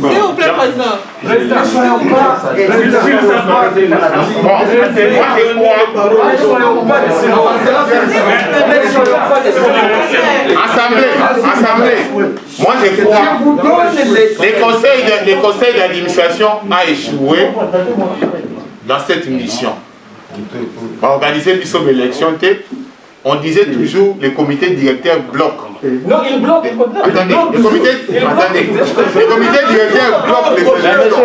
K: S'il vous plaît, président.
J: Assemblée. Moi je crois les conseils d'administration a échoué dans cette mission. Organiser une élection, on disait toujours les comités directeurs bloquent.
C: Non, ils bloquent.
J: Attendez, les comités directeurs bloquent les élections.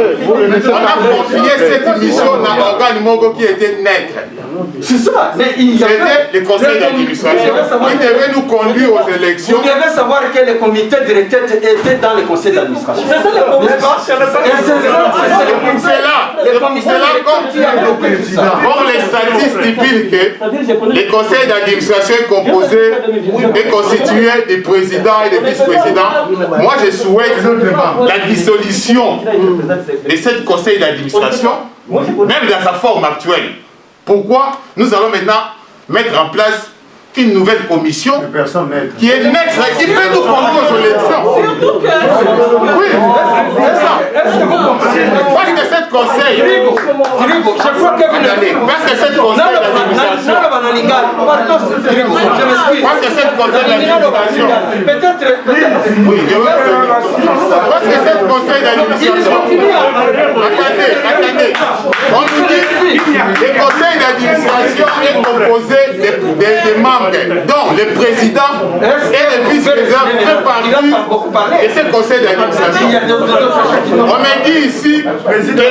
J: On a confié cette mission à un organe Mongo qui était neutre.
G: C'est ça.
J: C'était le conseil d'administration. Il devait nous conduire aux élections.
G: Vous devez savoir que les comités directeurs étaient dans le conseil d'administration. C'est ça le problème.
J: C'est là comme les statistiques stipulent que les conseils d'administration est constitué des présidents et des vice-présidents. Moi, je souhaite la dissolution de ce conseil d'administration, même dans sa forme actuelle. Pourquoi nous allons maintenant mettre en place une nouvelle commission qui est neutre et qui peut nous conduire aux élections. Oui, c'est ça. Parce que cette conseil, parce que cette conseil d'administration, parce que cette conseil d'administration, parce que cette conseil d'administration, attendez, on nous dit le conseil d'administration est composé des membres dont le président et le vice-président font partie de ce conseil d'administration. On m'a dit ici que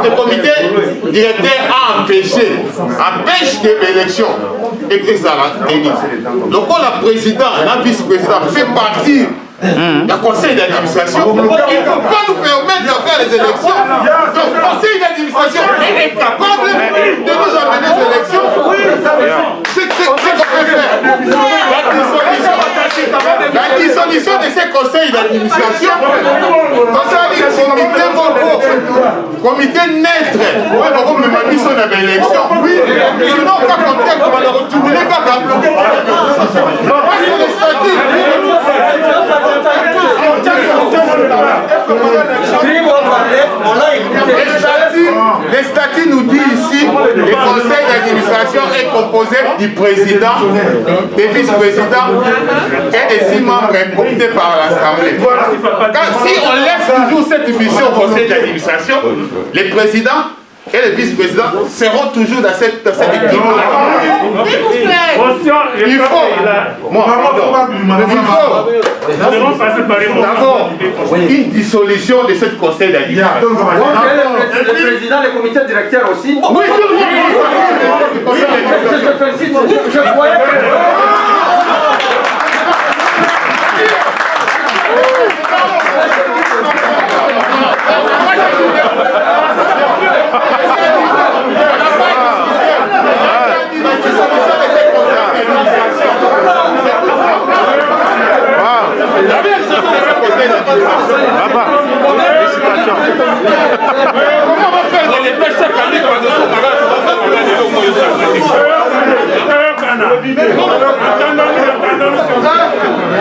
J: le comité directeur a empêche l'élection et que ça va tenir. Donc quand le président et le vice-président fait partie le conseil d'administration, il ne peut pas nous permettre de faire les élections. Donc le conseil d'administration est incapable de nous amener aux élections. C'est ce qu'on peut faire. La dissolution de ces conseils d'administration, comité neutre, comme le mission de l'élection. Sinon, on va compter comme on a retourné les statuts nous disent ici le conseil d'administration est composé du président, des vice-présidents et des 6 membres imputés par l'Assemblée. Si on laisse toujours cette mission au conseil d'administration, les présidents et les vice-présidents seront toujours dans cette équipe. Il faut d'abord une dissolution de ce conseil d'administration.
G: Le président, le comité directeur aussi.
J: Oui, tout le monde.
G: Je te félicite. Je voyais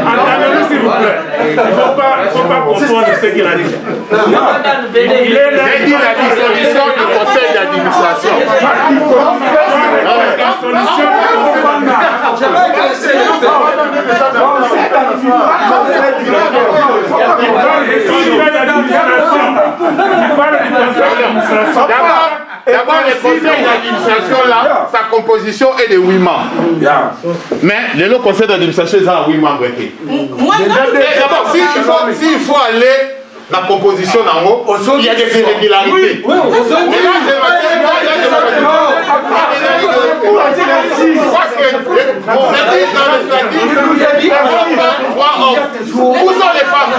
B: Attendez. Il ne faut pas confondre ce qu'il a dit.
J: J'ai dit la dissolution du conseil d'administration. D'abord, le conseil d'administration, là, sa composition est de 8 membres. Mais le conseil d'administration, c'est 8 membres. D'abord, s'il faut aller la composition en haut, il y a des irrégularités. Où sont les femmes?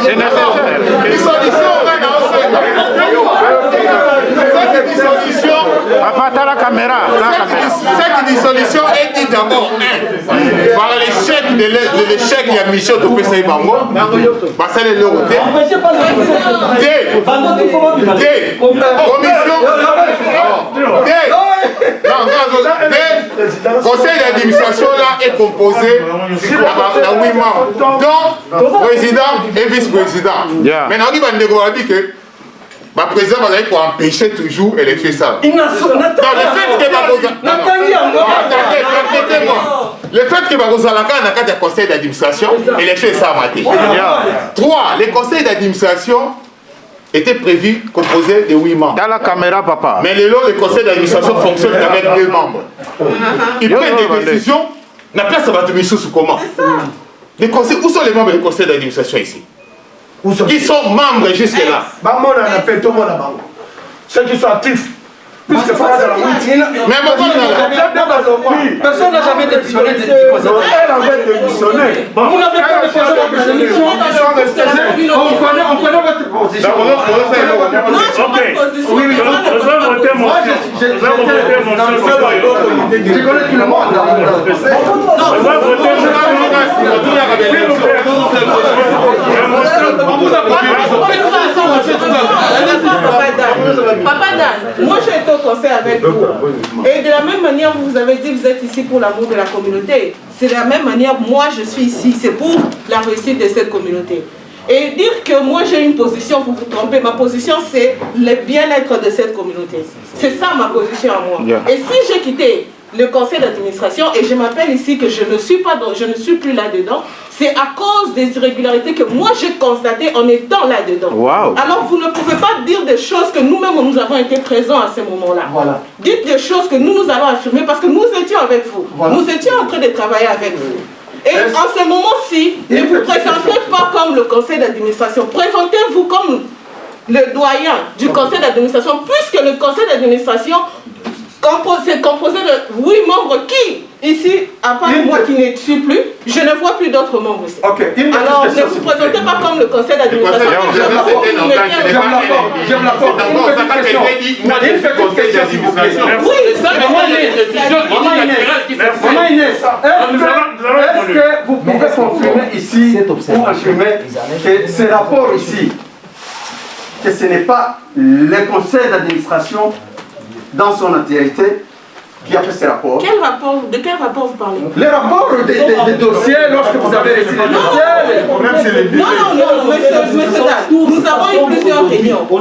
J: C'est nécessaire. Cette dissolution est dite d'abord par l'échec de l'échec de la mission de PCI Bango, ça c'est le côté. Conseil d'administration là est composé de 8 membres, dont président et vice-président. Maintenant, il va dire que le président va aller pour empêcher toujours l'élection ça. Le fait que Barozalaka n'a qu'à un conseil d'administration, l'élection est ça a maté. 3. Les conseils d'administration étaient prévus composés de 8 membres. Dans la caméra, papa. Mais le conseil d'administration fonctionne avec 2 membres. Ils prennent des décisions, la place va te sous comment? Les conseils, où sont les membres du conseil d'administration ici? Qui sont membres jusque-là?
G: Ceux qui sont actifs. Puisque personne n'a jamais démissionné de conseil. Elle avait démissionné. Vous n'avez pas déposé votre démission. On connaît votre position. Je connais tout le monde.
K: Papa Dan, moi j'ai été au conseil avec vous. Et de la même manière, vous avez dit que vous êtes ici pour l'amour de la communauté. C'est de la même manière, moi je suis ici, c'est pour la réussite de cette communauté. Et dire que moi j'ai une position, vous vous trompez, ma position c'est le bien-être de cette communauté. C'est ça ma position à moi. Et si j'ai quitté le conseil d'administration et je m'appelle ici que je ne suis plus là-dedans, c'est à cause des irrégularités que moi j'ai constatées en étant là-dedans. Alors vous ne pouvez pas dire des choses que nous-mêmes nous avons été présents à ce moment-là. Dites des choses que nous allons affirmer parce que nous étions avec vous. Nous étions en train de travailler avec vous. Et en ce moment-ci, ne vous présentez pas comme le conseil d'administration. Présentez-vous comme le doyen du conseil d'administration, puisque le conseil d'administration c'est composé de 8 membres qui, ici, à part moi qui ne suis plus, je ne vois plus d'autres membres ici. Alors, ne vous présentez pas comme le conseil d'administration.
G: Je vous l'accorde. Une petite question, s'il vous plaît. Oui, Maman Inès, est-ce que vous pouvez confirmer ici, ou affirmer que ce rapport ici, que ce n'est pas le conseil d'administration dans son entièreté qui a fait ce rapport.
K: Quel rapport? De quel rapport vous parlez?
G: Les rapports des dossiers, lorsque vous avez reçu les dossiers.
K: Non, monsieur Dan, nous avons eu plusieurs réunions.
G: Je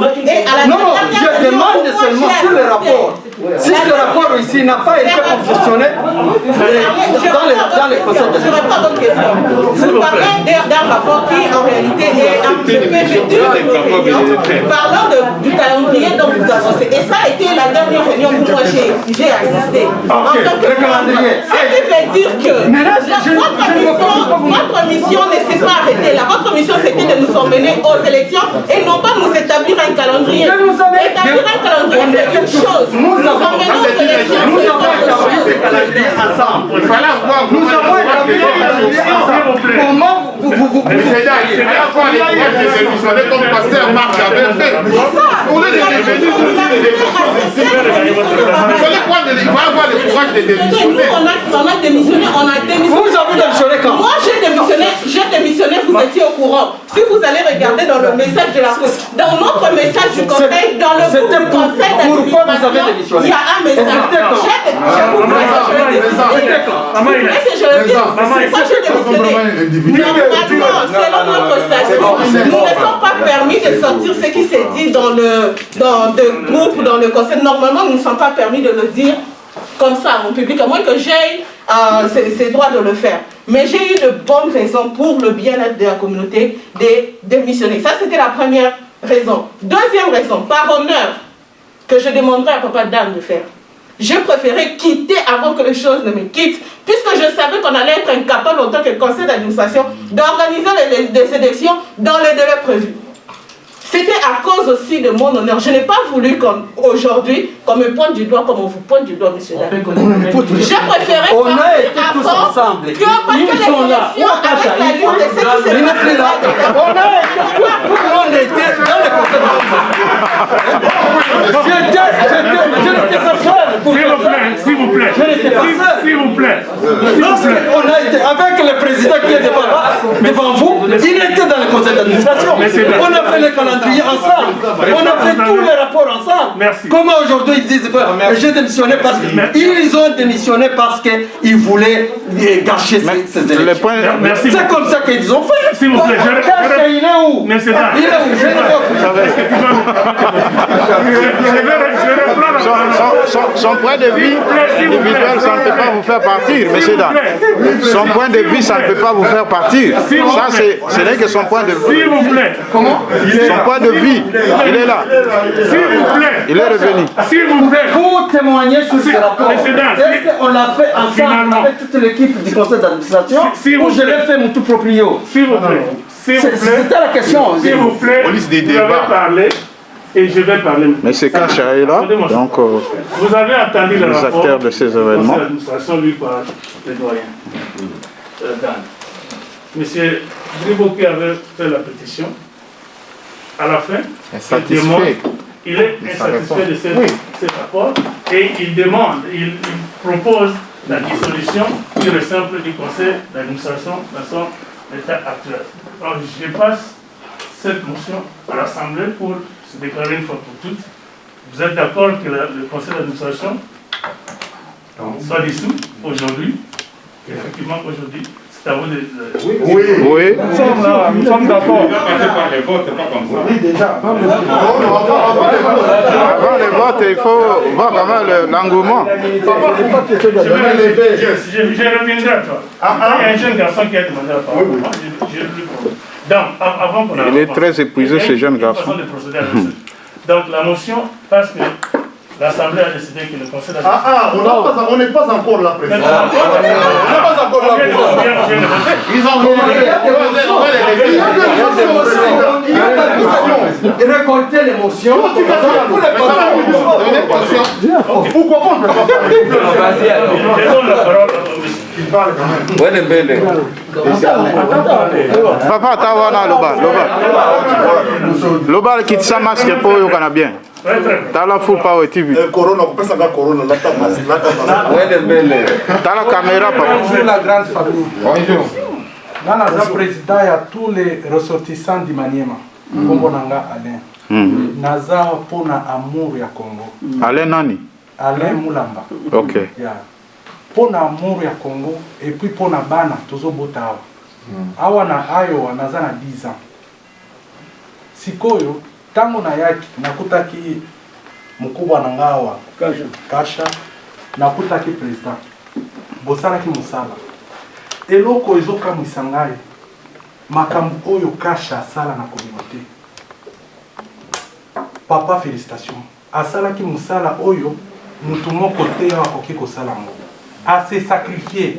G: demande seulement sur les rapports. Si ce rapport ici n'a pas été confectionné dans les conseils de
K: vous parlez d'un rapport qui en réalité est un peu parlant du calendrier dont vous avancez. Et ça a été la dernière réunion où moi j'ai assisté.
G: Le calendrier.
K: Ce qui veut dire que votre mission ne s'est pas arrêtée là. Votre mission c'était de nous emmener aux élections et non pas nous établir un calendrier. Établir un calendrier c'est une chose. Nous emmener aux élections.
G: Nous avons établi ce calendrier ensemble. Nous avons établi ce calendrier ensemble. Comment vous
J: comme pasteur Marc avait fait. Pour les
K: on a démissionné,
G: Vous avez démissionné quand?
K: Moi j'ai démissionné, vous étiez au courant. Si vous allez regarder dans le message de la dans notre message du conseil, dans le groupe du conseil d'administration, il y a un message. Normalement, selon notre statut, nous ne sommes pas permis de sortir ce qui s'est dit dans le groupe, dans le conseil. Normalement, nous ne sommes pas permis de le dire comme ça en public, à moins que j'aie ces droits de le faire. Mais j'ai eu de bonnes raisons pour le bien-être de la communauté de démissionner. Ça, c'était la première raison. Deuxième raison, par honneur, que je demanderais à Papa Dan de faire. Je préférais quitter avant que les choses ne me quittent, puisque je savais qu'on allait être incapable en tant que conseil d'administration d'organiser les élections dans les délais prévus. C'était à cause aussi de mon honneur. Je n'ai pas voulu aujourd'hui qu'on me pointe du doigt comme on vous pointe du doigt, monsieur David. Je préférais
G: on a été tous ensemble.
K: Que parce que les élections avec la lutte de ce qui s'est passé.
G: On a été tout le monde était dans le conseil d'administration. Je n'étais pas seul.
B: S'il vous plaît.
G: Je n'étais pas seul.
B: S'il vous plaît.
G: Lorsqu'on a été avec le président qui est devant vous, il était dans le conseil d'administration. On a fait le calendrier ensemble. On a fait tous les rapports ensemble.
B: Merci.
G: Comment aujourd'hui ils disent que j'ai démissionné parce qu'ils ont démissionné parce qu'ils voulaient gâcher ces élections. C'est comme ça qu'ils ont fait.
B: S'il vous plaît,
G: il est où?
B: Mais c'est pas.
G: Il est où?
E: Son point de vue individuel, ça ne peut pas vous faire partir, monsieur Dan. Son point de vue, ça ne peut pas vous faire partir. Ça, ce n'est que son point de vue.
B: S'il vous plaît.
G: Comment?
E: Son point de vue, il est là.
B: S'il vous plaît.
E: Il est revenu.
B: S'il vous plaît.
G: Pour témoigner sur ce rapport, est-ce qu'on l'a fait ensemble avec toute l'équipe du conseil d'administration ou je l'ai fait mon tout proprio?
B: S'il vous plaît.
G: C'était la question.
B: S'il vous plaît, vous avez parlé et je vais parler.
E: Mais c'est Kacha est là, donc
B: vous avez entendu le rapport
E: acteurs de ces événements.
B: L'administration lui par les doyens. Monsieur Griboki avait fait la pétition. À la fin, il est insatisfait de ces rapports et il demande, il propose la dissolution pure et simple du conseil d'administration dans son état actuel. Alors je passe cette motion à l'Assemblée pour se déclarer une fois pour toutes. Vous êtes d'accord que le conseil d'administration soit dissous aujourd'hui? Effectivement, aujourd'hui, c'est à vous de...
E: Oui.
B: Nous sommes d'accord.
A: C'est pas comme ça.
J: Oui, déjà.
E: Avant le vote, il faut voir quand même l'engouement.
B: Je reviendrai à toi. Il y a un jeune garçon qui a demandé la parole. Donc, avant qu'on
E: Il est très épuisé, ce jeune garçon.
B: Donc, la motion, parce que l'Assemblée a décidé que le Conseil d'administration...
J: on n'est pas encore là, président. On n'est pas encore là. Ils ont
G: récolté l'émotion.
J: Pourquoi pas?
E: Papa, tawana loba kitisa masque po yo kana bien. Tala Full Power TV.
J: Corona, on peut savoir Corona.
E: Tala caméra papa.
L: Bonjour la grande famille. Bonjour. Nana za président ya tous les ressortissants du Maniema. Kombo nanga Alain. Naza pona amour ya Congo.
E: Alain nani?
L: Alain Mulamba.
E: OK.
L: Yeah. Pona amour ya Congo et puis pona bana tozo botawa. Awa na ayo naza na 10 ans. Sikoyo tango na yaki nakutaki mkubwa na ngawa Kasha nakutaki president bosalaki musala eloko ezoka mwisangai makambo oyo Kasha asala na communauté. Papa félicitations asalaki musala oyo mutu moko te akoki kosala ngo ase sacrifier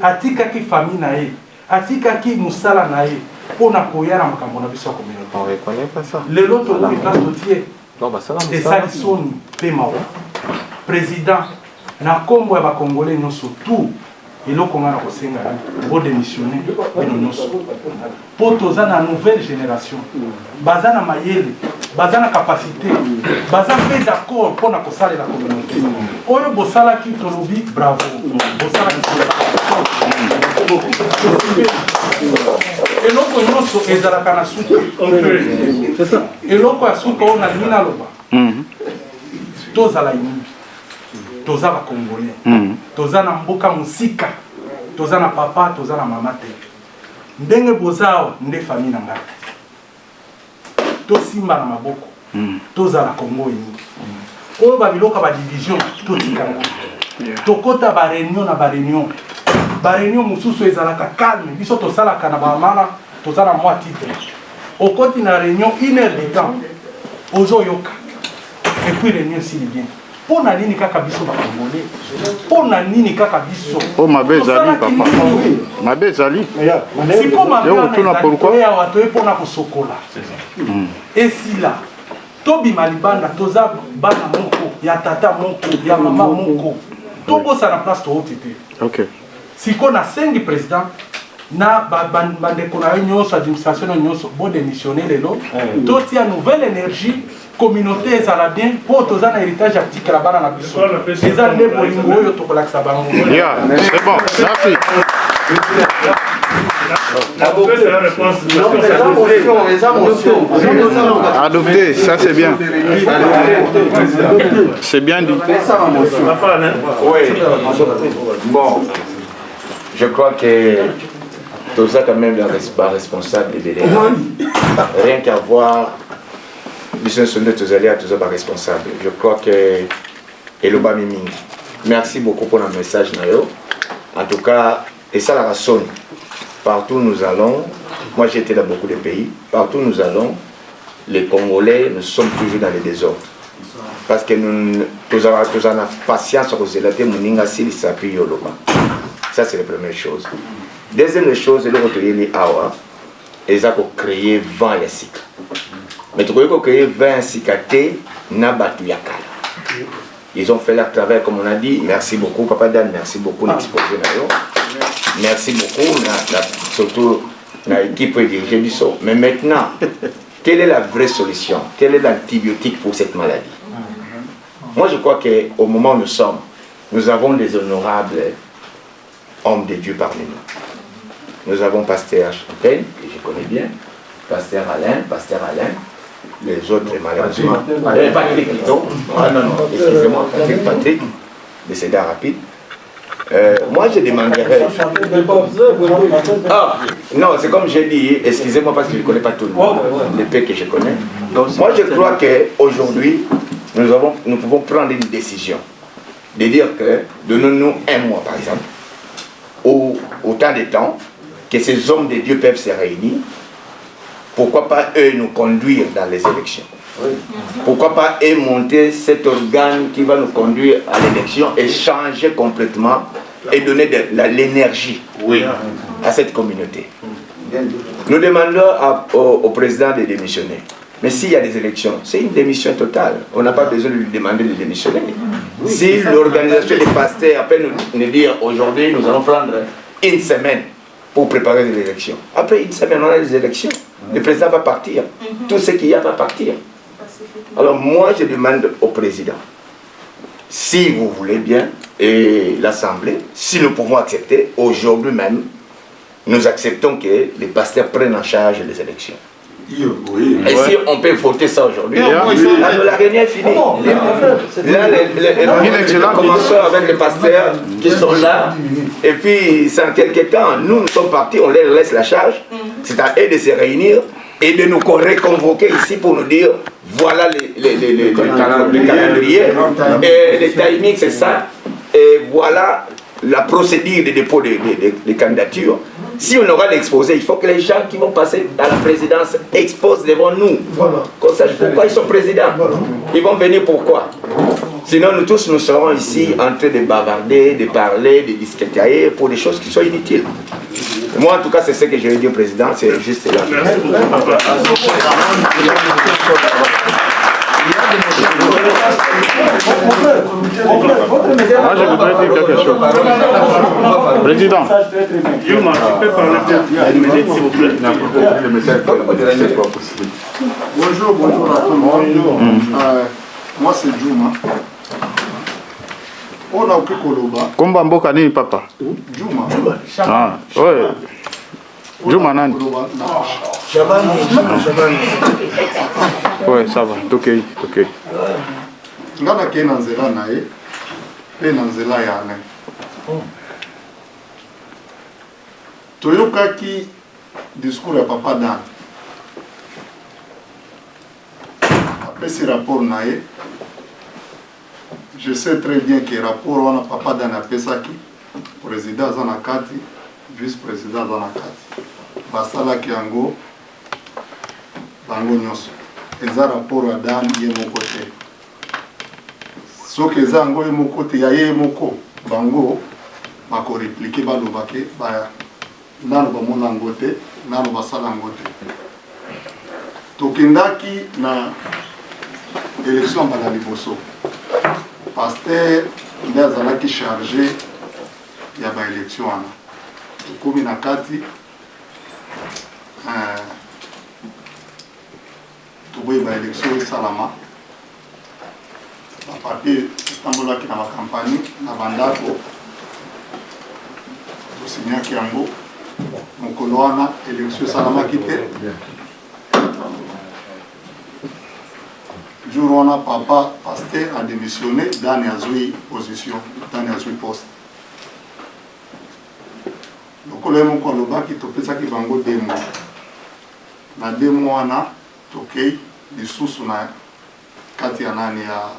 L: atikaki famille na ye atikaki musala na ye pona koyara makambo na biso communauté. On reconnaît pas ça. Le loto où il passe dotier. Non bah ça va. Et ça soni pema président na kombo ya ba congolais nyonso tout eloko nga na kosenga bo démissionner bino nyonso po toza na nouvelle génération baza na mayele baza na capacité baza mpe d'accord mpona kosalela communauté oyo bosalaki tolobi bravo bosalaki eloko nyonso ezalaka na suka eloko ya suka oyo nalingi naloba tozala yini toza bakongolais toza na mboka mosika toza na papa toza na mama te ndenge boza awa nde famille na ngai tosimba na maboko tozala kongo yini oyo babiloka badivision totikanga tokota bareunion na bareunion mosusu ezalaka calme biso tosalaka na bamana toza na mwa titre okoti na réunion 1 heure de temps ozoyoka et puis réunion sili bien pona nini kaka biso bakongolais pona nini kaka biso
M: oh mabe ezali papa mabe ezali
L: siko mabe awa toye pona kosokola esila tobima libanda toza bana moko ya tata moko ya mama moko tobosana place toote te siko na sengi président na bandeko na yo nyonso administration nyonso bodémissionne lelo totia nouvelle énergie communauté ezala bien mpo toza na héritage atikela bana na biso eza nde bolingo oyo tokolakisa bango
M: c'est bon merci adopté, ça c'est bien. C'est bien dit.
N: Oui. Bon, je crois que tout ça quand même la responsable de l'élève. Rien qu'à voir, tous ça responsable. Je crois que Eloba Mimi. Merci beaucoup pour le message Nayo. En tout cas, et ça la rassonne. Partout où nous allons, moi j'ai été dans beaucoup de pays, partout où nous allons, les Congolais, nous sommes toujours dans les désordres. Parce que nous avons patience sur les ça c'est la première chose. Deuxième chose, c'est que awa, ils ont créé 20 yasika. Mais tu peux créer 20 yasika na batu yakala. Ils ont fait leur travail comme on a dit. Merci beaucoup, Papa Dan, merci beaucoup l'exposé. Merci beaucoup, surtout l'équipe dirigée du saut. Mais maintenant, quelle est la vraie solution? Quel est l'antibiotique pour cette maladie? Moi, je crois qu'au moment où nous sommes, nous avons des honorables hommes de Dieu parmi nous. Nous avons Pasteur Champagne, que je connais bien, Pasteur Alain, les autres, malheureusement. Patrick plutôt. Ah non, excusez-moi, Patrick, décédé rapide. Moi je demanderais. Ah, non, c'est comme j'ai dit, excusez-moi parce que je ne connais pas tout le monde, les peu que je connais. Donc, moi je crois qu'aujourd'hui, nous pouvons prendre une décision de dire que donnons-nous un mois par exemple, ou autant de temps que ces hommes de Dieu peuvent se réunir. Pourquoi pas eux nous conduire dans les élections? Pourquoi pas eux monter cet organe qui va nous conduire à l'élection et changer complètement et donner de l'énergie à cette communauté? Nous demandons au président de démissionner. Mais s'il y a des élections, c'est une démission totale. On n'a pas besoin de lui demander de démissionner. Si l'organisation des pasteurs peut nous dire aujourd'hui, nous allons prendre une semaine pour préparer les élections. Après une semaine, on a les élections. Le président va partir. Tout ce qu'il y a va partir. Alors moi, je demande au président, si vous voulez bien, et l'Assemblée, si nous pouvons accepter, aujourd'hui même, nous acceptons que les pasteurs prennent en charge les élections. Oui. Et si on peut voter ça aujourd'hui, la réunion est finie. Là, commençons avec les pasteurs qui sont là. Et puis, sans quelques temps, nous sommes partis, on leur laisse la charge. C'est à eux de se réunir et de nous réconvoquer ici pour nous dire voilà le calendrier. Et le timing, c'est ça. Et voilà la procédure de dépôt des candidatures. Si on aura l'exposé, il faut que les gens qui vont passer à la présidence exposent devant nous. Qu'on sache pourquoi ils sont présidents. Ils vont venir pourquoi. Sinon, nous tous, nous serons ici en train de bavarder, de parler, de discuter pour des choses qui sont inutiles. Moi, en tout cas, c'est ce que je vais dire au président, c'est juste là.
M: Merci beaucoup. Moi, je voudrais dire quelque chose. Président.
B: Yuma, tu peux parler peut-être 1 minute, s'il vous plaît.
N: Le message.
B: Bonjour.
O: Bonjour à tout le monde. Moi c'est Juma. On a occupé Koloba.
M: Komba mboka nini papa?
O: Juma.
M: Ah, ouais. Juma nani?
O: Shabani.
M: Ouais, ça va. Ok.
O: Ngana ke na nzela na ye. Pe na nzela ya ne. Toyokaki discours ya papa Dan. Après ce rapport na ye, je sais très bien que rapport wana papa Dan apesaki président aza na kati, vice-président aza na kati. Basalaki yango bango nyonso. Eza rapport ya Dan ye moko te. Soki eza yango ye moko te ya ye moko, bango bako répliquer balobake baya nano bamona yango te, nano basala yango te. Tokendaki na élection mbala liboso. Pasteur nde azalaki chargé ya baélection wana. Tokomi na kati toboyi baélection esalama. Bapapier etambolaki na bakampagne na bandako. Tosignaki yango. Mokolo wana élection esalamaki te. Jour on a papa pasteur a démissionné dans la position, dans la poste. Donc on a mon collègue qui topé ça qui va en 2 mois. Na 2 mois on a toqué des sous na Katiana ni a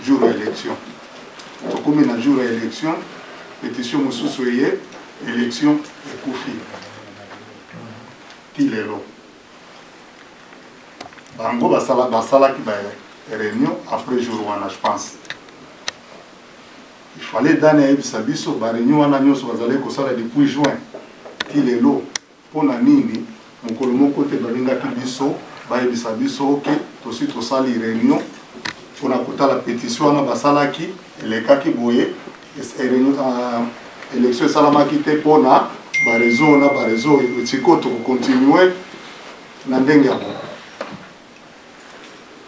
O: jour élection. Donc comme na jour élection, pétition sous élection et Koufi. Tilelo. Bango basala qui va réunion après jour wana je pense. Il fallait donner à biso ba réunion wana nyonso bazale ko sala depuis juin. Tilelo pona nini mokolo moko te balinga ki biso ba yebisa biso OK tosi to sali réunion pona kotala pétition wana basala ki elekaki boye réunion élection salama ki te pona ba réseau etiko to continuer na ndenge ya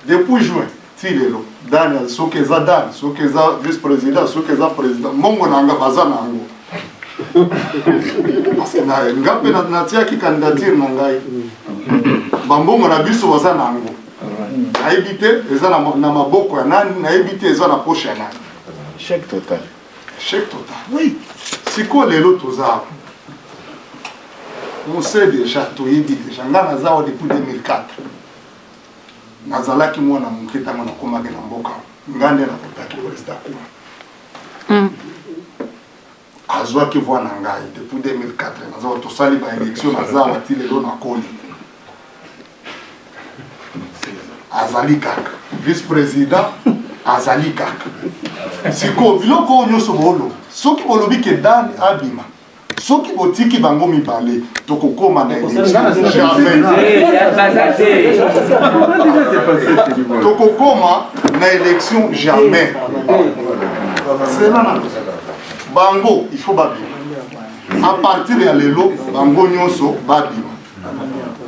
O: depuis juin, Tilelo, Daniel, Sokeza Dan, Sokeza vice-président, Sokeza président, Mongo Nanga Bazanango. Parce que Ngape Natia qui candidature Nangai. Bambongo na biso Bazanango. Na évité, eza na maboko ya nani, na évité eza na poche ya nani.
M: Chèque total.
O: Chèque total, oui. Siko lelo toza. On sait déjà, toyebi déjà, ngana zawa depuis 2004. Nazalaki mwana mukita mwana komake na mboka ngande na kotaki président kuma azwaki voix na ngai depuis 2004 nazawa tosali ba élection nazawa tilelo na koli azali kaka vice-président azali kaka siko biloko nyonso bolo soki bolobi ke Dan abima soki botiki bango mibale tokokoma na tokokoma na élection jamais. Bango il faut babima à partir ya lelo bango nyonso babima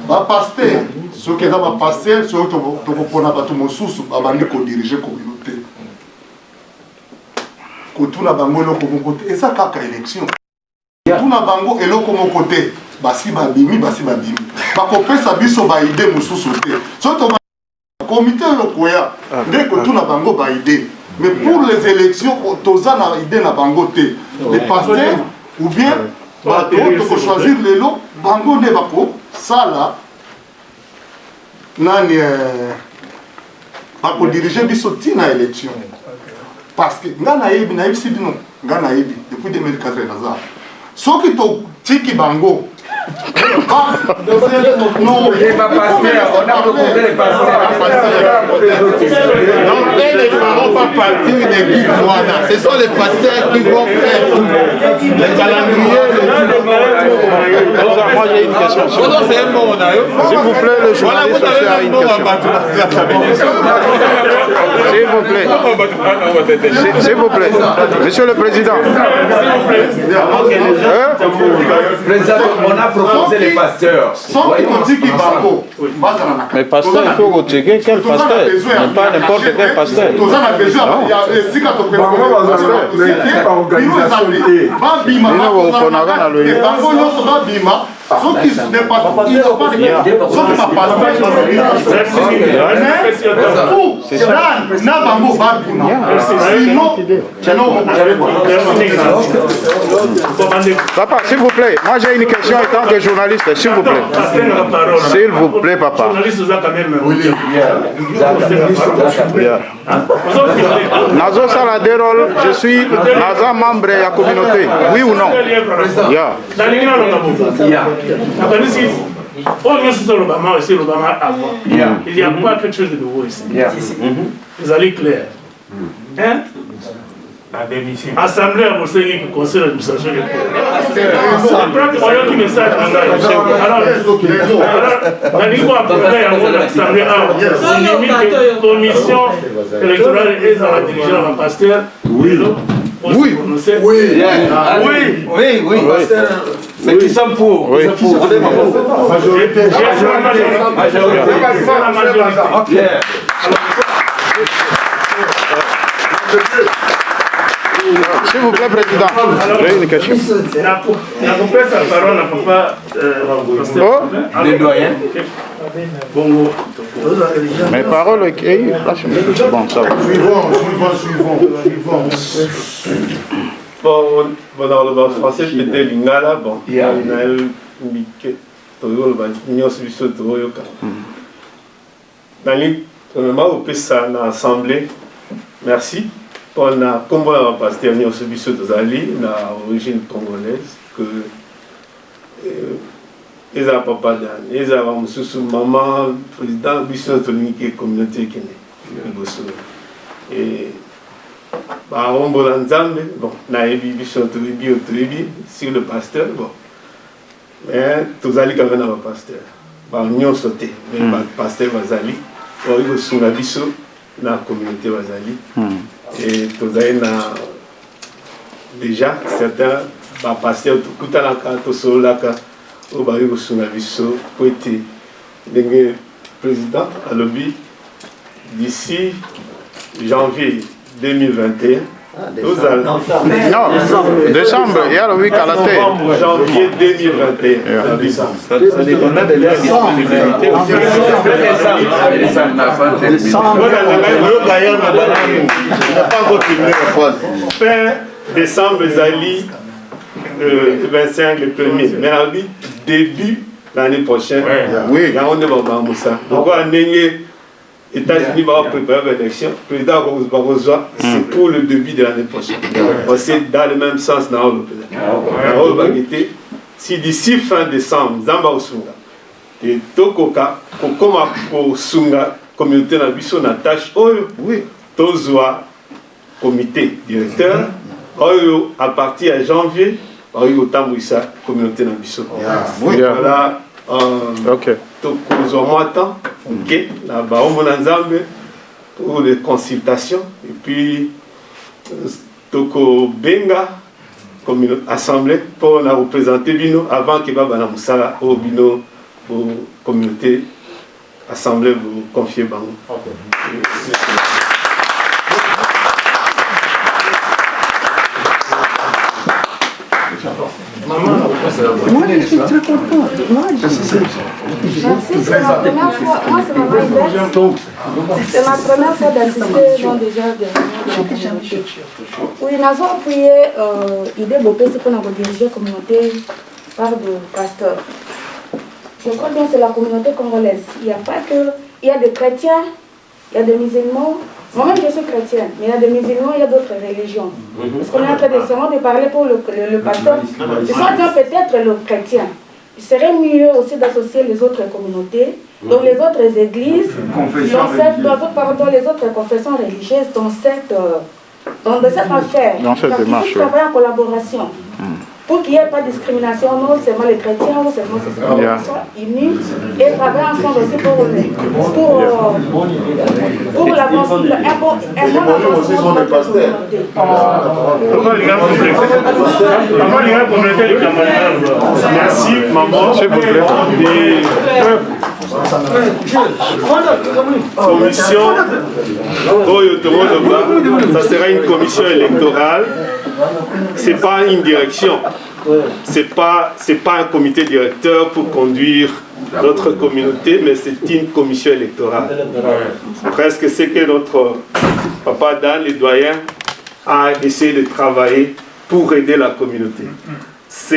O: ba pasteur soki eza ba pasteur soki tokopona bato mosusu babandi kodirige communauté kotuna bango eloko moko te eza kaka élection. Tuna bango eloko moko te basi babimi bakopesa biso ba idée mosusu te soto comité lokoya nde kotuna bango ba idée mais pour les élections toza na idée na bango te les pasteurs ou bien bato toko choisir lelo bango nde bako sala nani bako diriger biso tina élection parce que ngana yebi na yebisi bino ngana yebi depuis 2004 naza soki to tiki bango non, il va passer, on a proposé les pasteurs.
J: Donc, ils ne feront pas partir d'équipe Moana. Ce sont les pasteurs qui vont faire les calendriers.
M: Moi j'ai une question. S'il vous plaît, le journaliste aussi a une question. S'il vous plaît. S'il vous plaît. Monsieur le Président.
N: Président, on a proposé les pasteurs.
M: Mais pasteur, il faut checker quel pasteur. Mais pas n'importe quel pasteur. Papa, s'il vous plaît, moi j'ai une question en tant que journaliste, s'il vous plaît. S'il vous plaît, papa. Nazo Saladerol, je suis Naza membre de la communauté, oui ou non?
B: Il n'y a pas quelque chose de nouveau ici. Vous allez clair. Hein? Assemblée à Mossé qui conseille l'administration des message. Commission électorale et dans la dirigeante de la pasteur. Oui.
N: Mais qui sont pour?
B: Majorité.
M: S'il vous plaît, Président, j'ai une question.
B: La presse à parole n'a pas
N: des doyens.
M: Mes paroles, ok. Bon, ça va.
P: Suivons. Bon, dans le français, c'était Lingala. Bon, il y a une assemblée. Merci. On a, comme on a pasteur ni au service de Zali, on a origine congolaise, que ils ont papa d'an, ils ont maman, président, biso de l'unique communauté qui est. Et bah on bon ensemble, bon, na ebi biso de l'ebi sur le pasteur, bon. Mais tous Zali quand même un pasteur. Bah on y a sauté, mais le pasteur Zali, on y a sur la biso na communauté Zali. Et tous les déjà certains pasteurs tout à la carte au sol là au baril au Sunaviso pour être le président à lobby d'ici janvier 2021.
M: Non, décembre, il y a le week à la tête.
P: Janvier 2021. Ça dépendra de la disponibilité. Fin décembre, Zali, le 25, le 1er. Mais début l'année prochaine, oui, on est dans Moussa. Donc, on est États-Unis vont préparer l'élection. Le président Barroso, c'est pour le début de l'année prochaine. C'est dans le même sens dans le président. Si d'ici fin décembre, Zamba Osunga, et Tokoka, comme pour Sunga, communauté Nabiso, Natache, Tozoa, comité directeur, à partir de janvier, au Tamouissa, communauté Nabiso. Voilà. Là-bas, on ensemble pour les consultations et puis Toko Benga comme une assemblée pour la représenter Bino avant que Baba Namusala au Bino pour communauté assemblée vous confier Bango.
Q: Moi, je suis très contente. Merci, c'est ma première fois. Moi, c'est ma première. C'est ma première fois d'assister dans déjà des. Oui, nous avons appuyé l'idée de l'OPC pour diriger la communauté par de pasteurs. Je crois bien que c'est la communauté congolaise. Il n'y a pas que. Il y a des chrétiens, il y a des musulmans. Moi-même, je suis chrétienne, mais il y a des musulmans, il y a d'autres religions. Parce qu'on est en train de parler pour le pasteur. Ils sont en train peut-être le chrétien. il serait mieux aussi d'associer les autres communautés, donc les autres églises, dans les autres confessions religieuses, dans cette affaire.
M: Dans cette démarche.
Q: Travailler en collaboration. Pour qu'il n'y ait pas de discrimination, non seulement les chrétiens, non seulement les chrétiens, soient unis et travailler ensemble aussi pour l'avancement.
P: Merci, maman. S'il vous plaît. Commission, ça sera une commission électorale. C'est pas une direction. C'est pas un comité directeur pour conduire notre communauté, mais c'est une commission électorale. Presque ce que notre papa Dan, les doyens, a essayé de travailler pour aider la communauté. Ça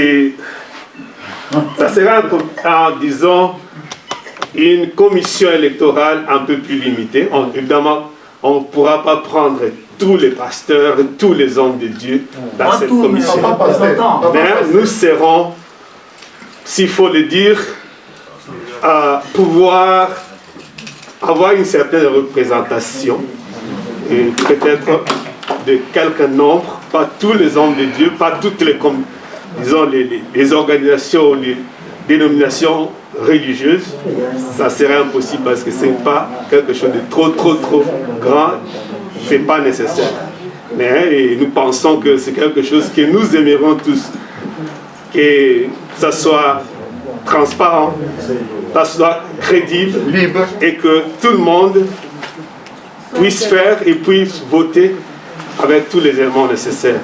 P: sera, disons, une commission électorale un peu plus limitée. Évidemment, on ne pourra pas prendre tous les pasteurs, tous les hommes de Dieu dans cette commission. Mais nous serons, s'il faut le dire, à pouvoir avoir une certaine représentation, et peut-être de quelques nombres, pas tous les hommes de Dieu, pas toutes les, disons, les organisations, les dénominations religieuses. Ça serait impossible parce que ce n'est pas quelque chose de trop grand. Ce n'est pas nécessaire. Mais nous pensons que c'est quelque chose que nous aimerions tous. Que ça soit transparent, ça soit crédible, libre, et que tout le monde puisse faire et puisse voter avec tous les éléments nécessaires.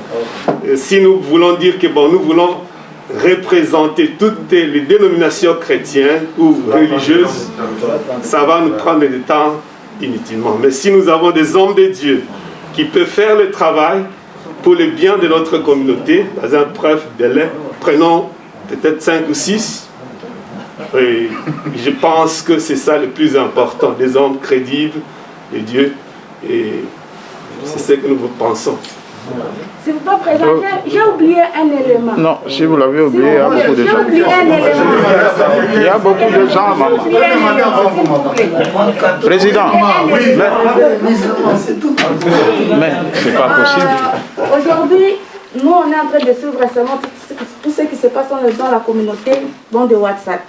P: Et si nous voulons dire que nous voulons représenter toutes les dénominations chrétiennes ou religieuses, ça va nous prendre du temps inutilement. Mais si nous avons des hommes de Dieu qui peuvent faire le travail pour le bien de notre communauté, par exemple, preuve de l'aide, prenons peut-être 5 ou 6, et je pense que c'est ça le plus important, des hommes crédibles de Dieu, et c'est ce que nous pensons.
Q: S'il vous plaît, Président, j'ai oublié un élément.
M: Non, si vous l'avez oublié, il y a beaucoup de gens.
Q: J'ai oublié un élément.
M: Il y a beaucoup de gens, maman. Président, mais c'est pas possible.
Q: Aujourd'hui, nous, on est en train de suivre récemment tout ce qui se passe dans la communauté de WhatsApp.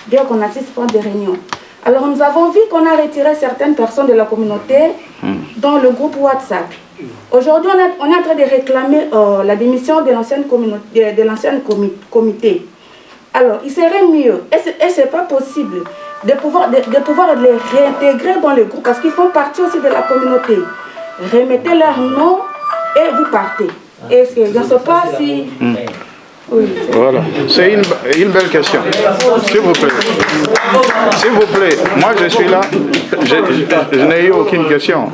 Q: Bien qu'on assiste à des réunions. Alors, nous avons vu qu'on a retiré certaines personnes de la communauté dans le groupe WhatsApp. Aujourd'hui, on est en train de réclamer la démission de l'ancienne comité. Alors, il serait mieux, et ce n'est pas possible, de pouvoir les réintégrer dans le groupe parce qu'ils font partie aussi de la communauté. Remettez leur nom et vous partez. Est-ce que je ne sais pas si... Oui.
M: Voilà, c'est une belle question. S'il vous plaît. S'il vous plaît, moi je suis là, je n'ai eu aucune question.